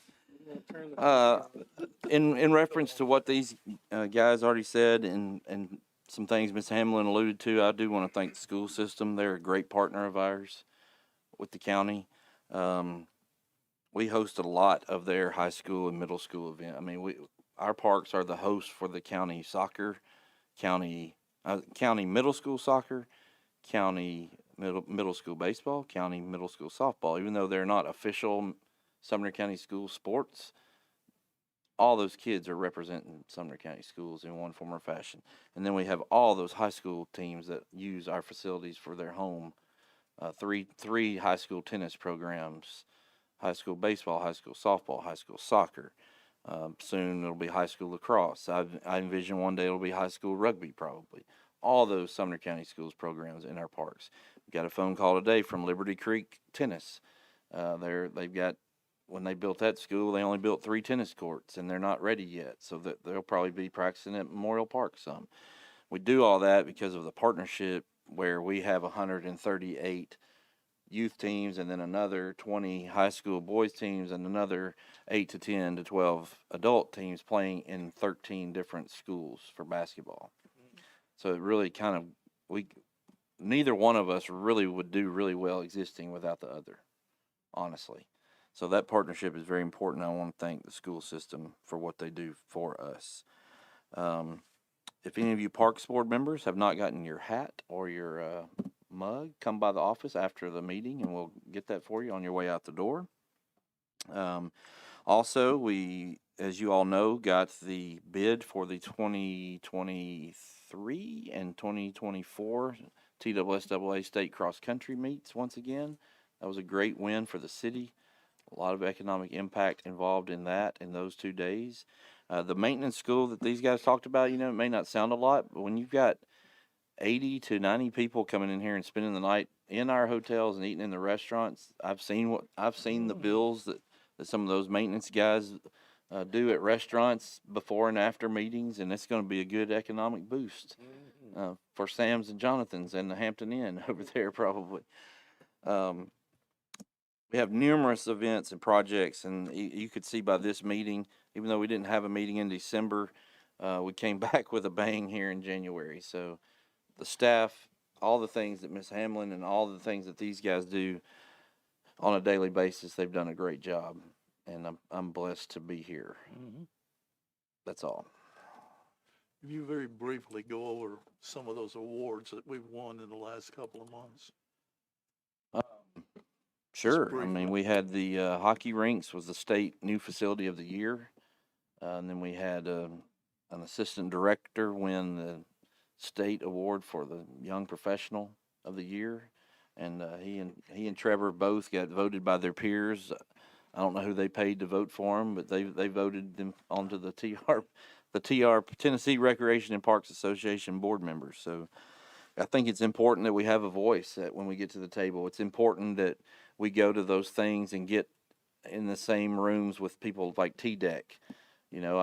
In reference to what these guys already said and some things Ms. Hamlin alluded to, I do want to thank the school system. They're a great partner of ours with the county. We host a lot of their high school and middle school event. I mean, our parks are the host for the county soccer, county middle school soccer, county middle school baseball, county middle school softball. Even though they're not official Sumner County school sports, all those kids are representing Sumner County schools in one form or fashion. And then we have all those high school teams that use our facilities for their home. Three high school tennis programs, high school baseball, high school softball, high school soccer. Soon it'll be high school lacrosse. I envision one day it'll be high school rugby probably. All those Sumner County schools programs in our parks. We got a phone call today from Liberty Creek Tennis. They've got, when they built that school, they only built 3 tennis courts and they're not ready yet. So that they'll probably be practicing at Memorial Park some. We do all that because of the partnership where we have 138 youth teams, and then another 20 high school boys teams, and another 8 to 10 to 12 adult teams playing in 13 different schools for basketball. So it really kind of, neither one of us really would do really well existing without the other, honestly. So that partnership is very important. I want to thank the school system for what they do for us. If any of you Parks Board members have not gotten your hat or your mug, come by the office after the meeting and we'll get that for you on your way out the door. Also, we, as you all know, got the bid for the 2023 and 2024 TSSAA State Cross Country meets once again. That was a great win for the city. A lot of economic impact involved in that in those 2 days. The maintenance school that these guys talked about, you know, it may not sound a lot, but when you've got 80 to 90 people coming in here and spending the night in our hotels and eating in the restaurants, I've seen the bills that some of those maintenance guys do at restaurants before and after meetings, and it's going to be a good economic boost for Sam's and Jonathan's and the Hampton Inn over there probably. We have numerous events and projects, and you could see by this meeting, even though we didn't have a meeting in December, we came back with a bang here in January. So the staff, all the things that Ms. Hamlin and all the things that these guys do on a daily basis, they've done a great job, and I'm blessed to be here. That's all. If you very briefly go over some of those awards that we've won in the last couple of months. Sure. I mean, we had the hockey rinks was the state new facility of the year. And then we had an assistant director win the state award for the young professional of the year. And he and Trevor both got voted by their peers. I don't know who they paid to vote for them, but they voted them onto the TR Tennessee Recreation and Parks Association board members. So I think it's important that we have a voice when we get to the table. It's important that we go to those things and get in the same rooms with people like T-Deck. You know,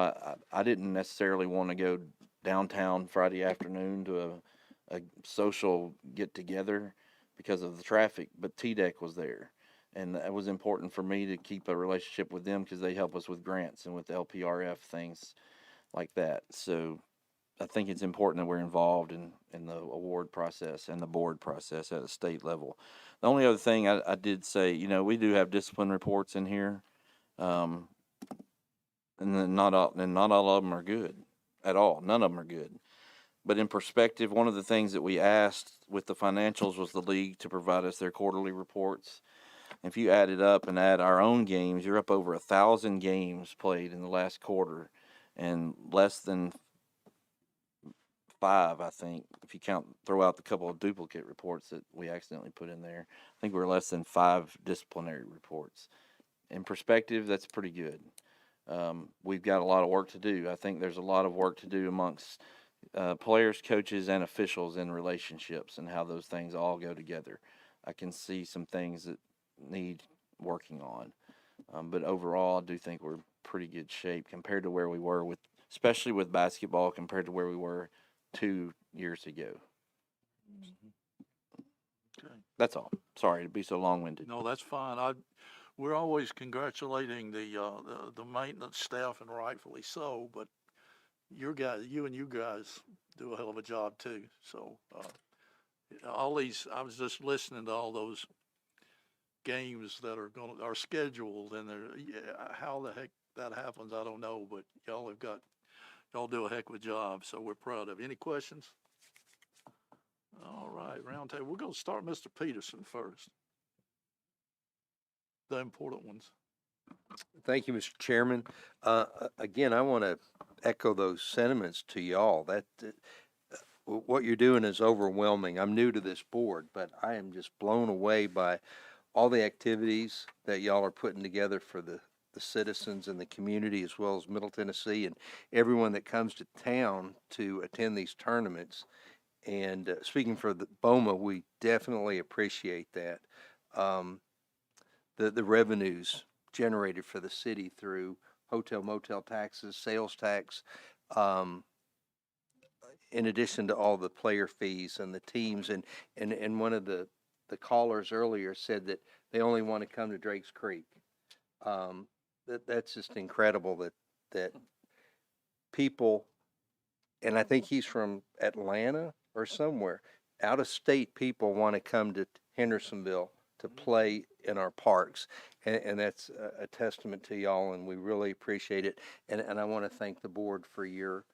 I didn't necessarily want to go downtown Friday afternoon to a social get-together because of the traffic, but T-Deck was there. And it was important for me to keep a relationship with them because they help us with grants and with LPRF things like that. So I think it's important that we're involved in the award process and the board process at a state level. The only other thing I did say, you know, we do have discipline reports in here, and then not all of them are good at all. None of them are good. But in perspective, one of the things that we asked with the financials was the league to provide us their quarterly reports. If you add it up and add our own games, you're up over 1,000 games played in the last quarter, and less than 5, I think, if you throw out the couple of duplicate reports that we accidentally put in there. I think we're less than 5 disciplinary reports. In perspective, that's pretty good. We've got a lot of work to do. I think there's a lot of work to do amongst players, coaches, and officials in relationships and how those things all go together. I can see some things that need working on. But overall, I do think we're in pretty good shape compared to where we were especially with basketball, compared to where we were 2 years ago. Okay. That's all. Sorry to be so long-winded. No, that's fine. We're always congratulating the maintenance staff, and rightfully so, but you and you guys do a hell of a job too. So I was just listening to all those games that are scheduled, and how the heck that happens, I don't know, but y'all do a heck of a job, so we're proud of you. Any questions? All right, round table. We're going to start Mr. Peterson first. The important ones. Thank you, Mr. Chairman. Again, I want to echo those sentiments to y'all. What you're doing is overwhelming. I'm new to this board, but I am just blown away by all the activities that y'all are putting together for the citizens and the community, as well as Middle Tennessee and everyone that comes to town to attend these tournaments. And speaking for the BOMA, we definitely appreciate that. The revenues generated for the city through hotel, motel taxes, sales tax, in addition to all the player fees and the teams. And one of the the callers earlier said that they only want to come to Drake's Creek. That's just incredible that people, and I think he's from Atlanta or somewhere, out of state people want to come to Hendersonville to play in our parks. And that's a testament to y'all, and we really appreciate it. And I want to thank the board for your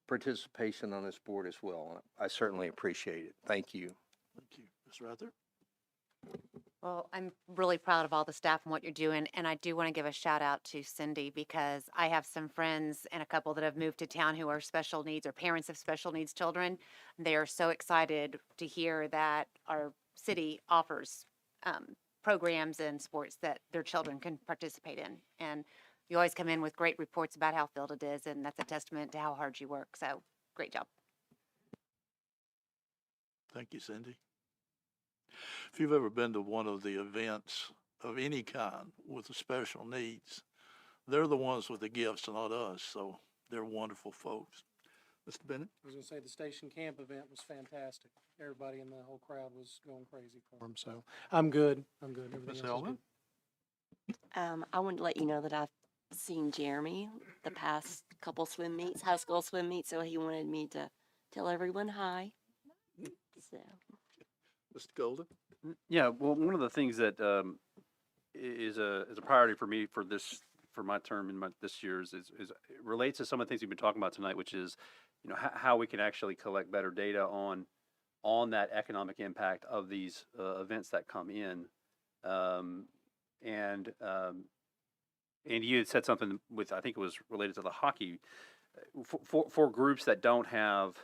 participation on this board as well. I certainly appreciate it. Thank you. Thank you. Ms. Rather? Well, I'm really proud of all the staff and what you're doing, and I do want to give a shout out to Cindy because I have some friends and a couple that have moved to town who are special needs or parents of special needs children. They are so excited to hear that our city offers programs and sports that their children can participate in. And you always come in with great reports about how filled it is, and that's a testament to how hard you work. So, great job. Thank you, Cindy. If you've ever been to one of the events of any kind with the special needs, they're the ones with the gifts, not us. So they're wonderful folks. Mr. Bennett? I was going to say the station camp event was fantastic. Everybody in the whole crowd was going crazy for him. So I'm good. Everything Ms. else is Hellman? good. I wanted to let you know that I've seen Jeremy the past couple swim meets, high school swim meets, so he wanted me to tell everyone hi. So. Mr. Golden? Yeah, well, one of the things that is a priority for me for my term in this year's is it relates to some of the things we've been talking about tonight, which is how we can actually collect better data on that economic impact of these events that come in, and you had said something with, I think it was related to the hockey for groups that don't have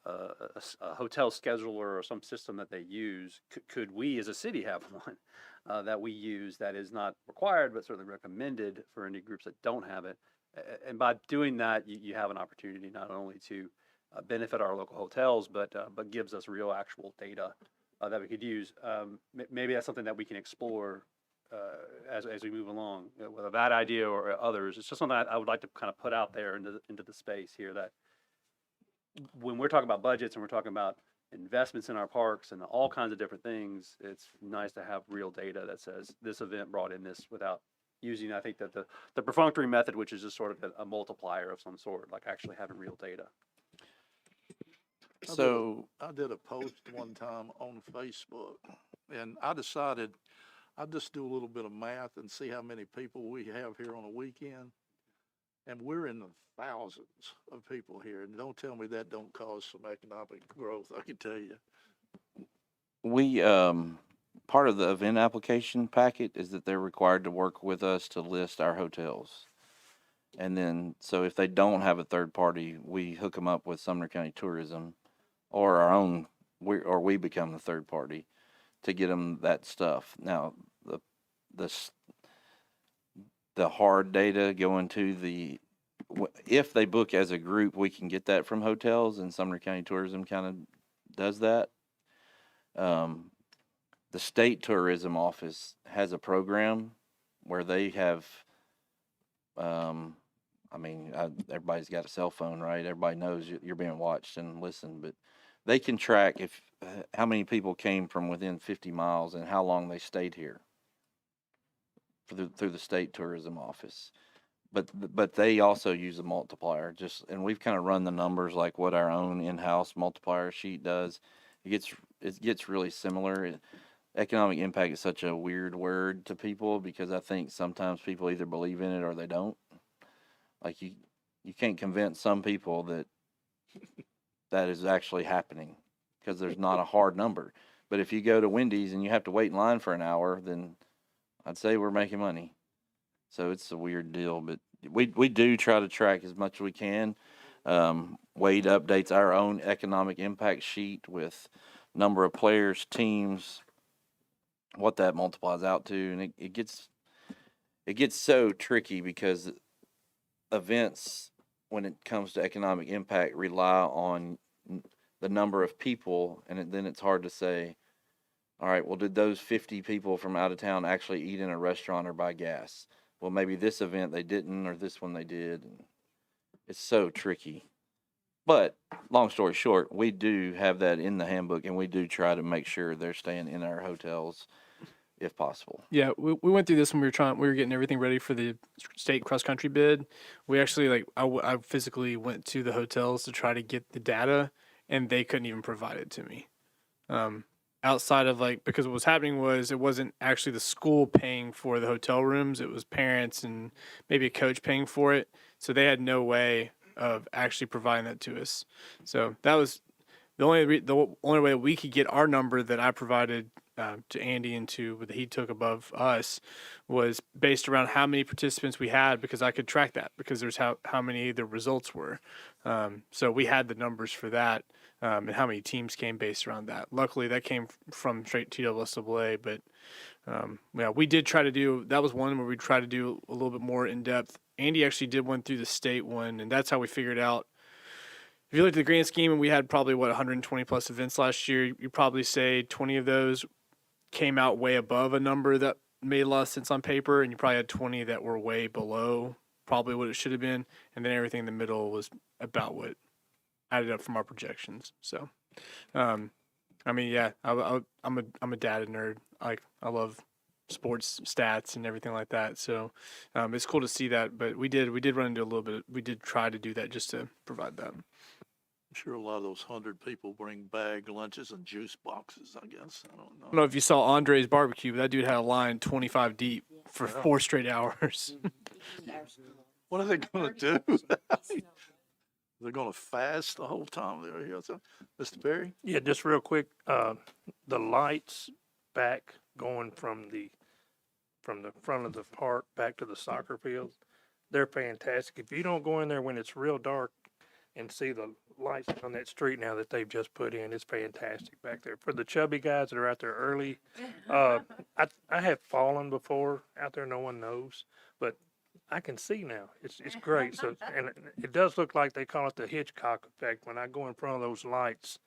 a hotel scheduler or some system that they use. Could we as a city have one that we use that is not required but certainly recommended for any groups that don't have it? And by doing that, you have an opportunity not only to benefit our local hotels, but gives us real actual data that we could use. Maybe that's something that we can explore as we move along, whether that idea or others. It's just something I would like to kind of put out there into the space here, that when we're talking about budgets and we're talking about investments in our parks and all kinds of different things, it's nice to have real data that says this event brought in this, without using, I think, that the perfunctory method, which is just sort of a multiplier of some sort, like actually having real data. So I did a post one time on Facebook, and I decided I'd just do a little bit of math and see how many people we have here on a weekend. And we're in the thousands of people here. And don't tell me that don't cause some economic growth, I can tell you. we, part of the event application packet is that they're required to work with us to list our hotels. And then, so if they don't have a third party, we hook them up with Sumner County Tourism or our own, we become the third party to get them that stuff. Now, the hard data going to if they book as a group, we can get that from hotels, and Sumner County Tourism kind of does that. The state tourism office has a program where they have, everybody's got a cell phone, right? Everybody knows you're being watched and listened, but they can track how many people came from within 50 miles and how long they stayed here through the state tourism office. But they also use a multiplier, and we've kind of run the numbers like what our own in-house multiplier sheet does. It gets really similar. Economic impact is such a weird word to people because I think sometimes people either believe in it or they don't. Like you can't convince some people that is actually happening because there's not a hard number. But if you go to Wendy's and you have to wait in line for an hour, then I'd say we're making money. So it's a weird deal, but we do try to track as much as we can. Wade updates our own economic impact sheet with number of players, teams, what that multiplies out to, and it gets so tricky because events, when it comes to economic impact, rely on the number of people, and then it's hard to say, all right, well, did those 50 people from out of town actually eat in a restaurant or buy gas? Well, maybe this event they didn't, or this one they did. And it's so tricky. But long story short, we do have that in the handbook, and we do try to make sure they're staying in our hotels if possible. Yeah, we went through this when we were getting everything ready for the state cross country bid. We actually I physically went to the hotels to try to get the data, and they couldn't even provide it to me. Outside of because what was happening was it wasn't actually the school paying for the hotel rooms, it was parents and maybe a coach paying for it. So they had no way of actually providing that to us. So that was the only way we could get our number that I provided to Andy and that he took above us was based around how many participants we had, because I could track that because there's how many the results were. So we had the numbers for that. And how many teams came based around that. Luckily, that came from straight TWSAA, but yeah, we did try to do, that was one where we tried to do a little bit more in depth. Andy actually did one through the state one, and that's how we figured out. If you look at the grand scheme, and we had probably 120 plus events last year, you probably say 20 of those came out way above a number that made a lot of sense on paper, and you probably had 20 that were way below probably what it should have been, and then everything in the middle was about what added up from our projections. So, I mean, yeah, I'm a data nerd. I love sports stats and everything like that. So, it's cool to see that. But we did run into a little bit. We did try to do that just to provide that. I'm sure a lot of those 100 people bring bag lunches and juice boxes, I guess. I don't know. I don't know if you saw Andre's barbecue, but that dude had a line 25 deep for 4 straight hours. What are they going to do? They're going to fast the whole time they're here. So, Mr. Perry? Yeah, just real quick, the lights back going from the front of the park back to the soccer field, they're fantastic. If you don't go in there when it's real dark and see the lights on that street now that they've just put in, it's fantastic back there. For the chubby guys that are out there early, I have fallen before out there, no one knows, but I can see now. It's great. So, and it does look like they call it the Hitchcock effect. When I go in front of those lights,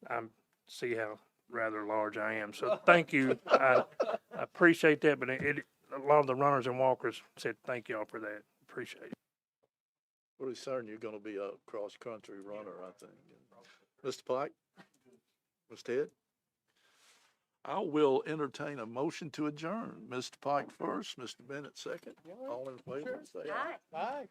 I see how rather large I am. So thank you. I appreciate that. But a lot of the runners and walkers said thank y'all for that. Appreciate it. Pretty certain you're going to be a cross-country runner, I think. Mr. Pike? Mr. Head? I will entertain a motion to adjourn. Mr. Pike first, Mr. Bennett second. All in favor, say aye. Aye.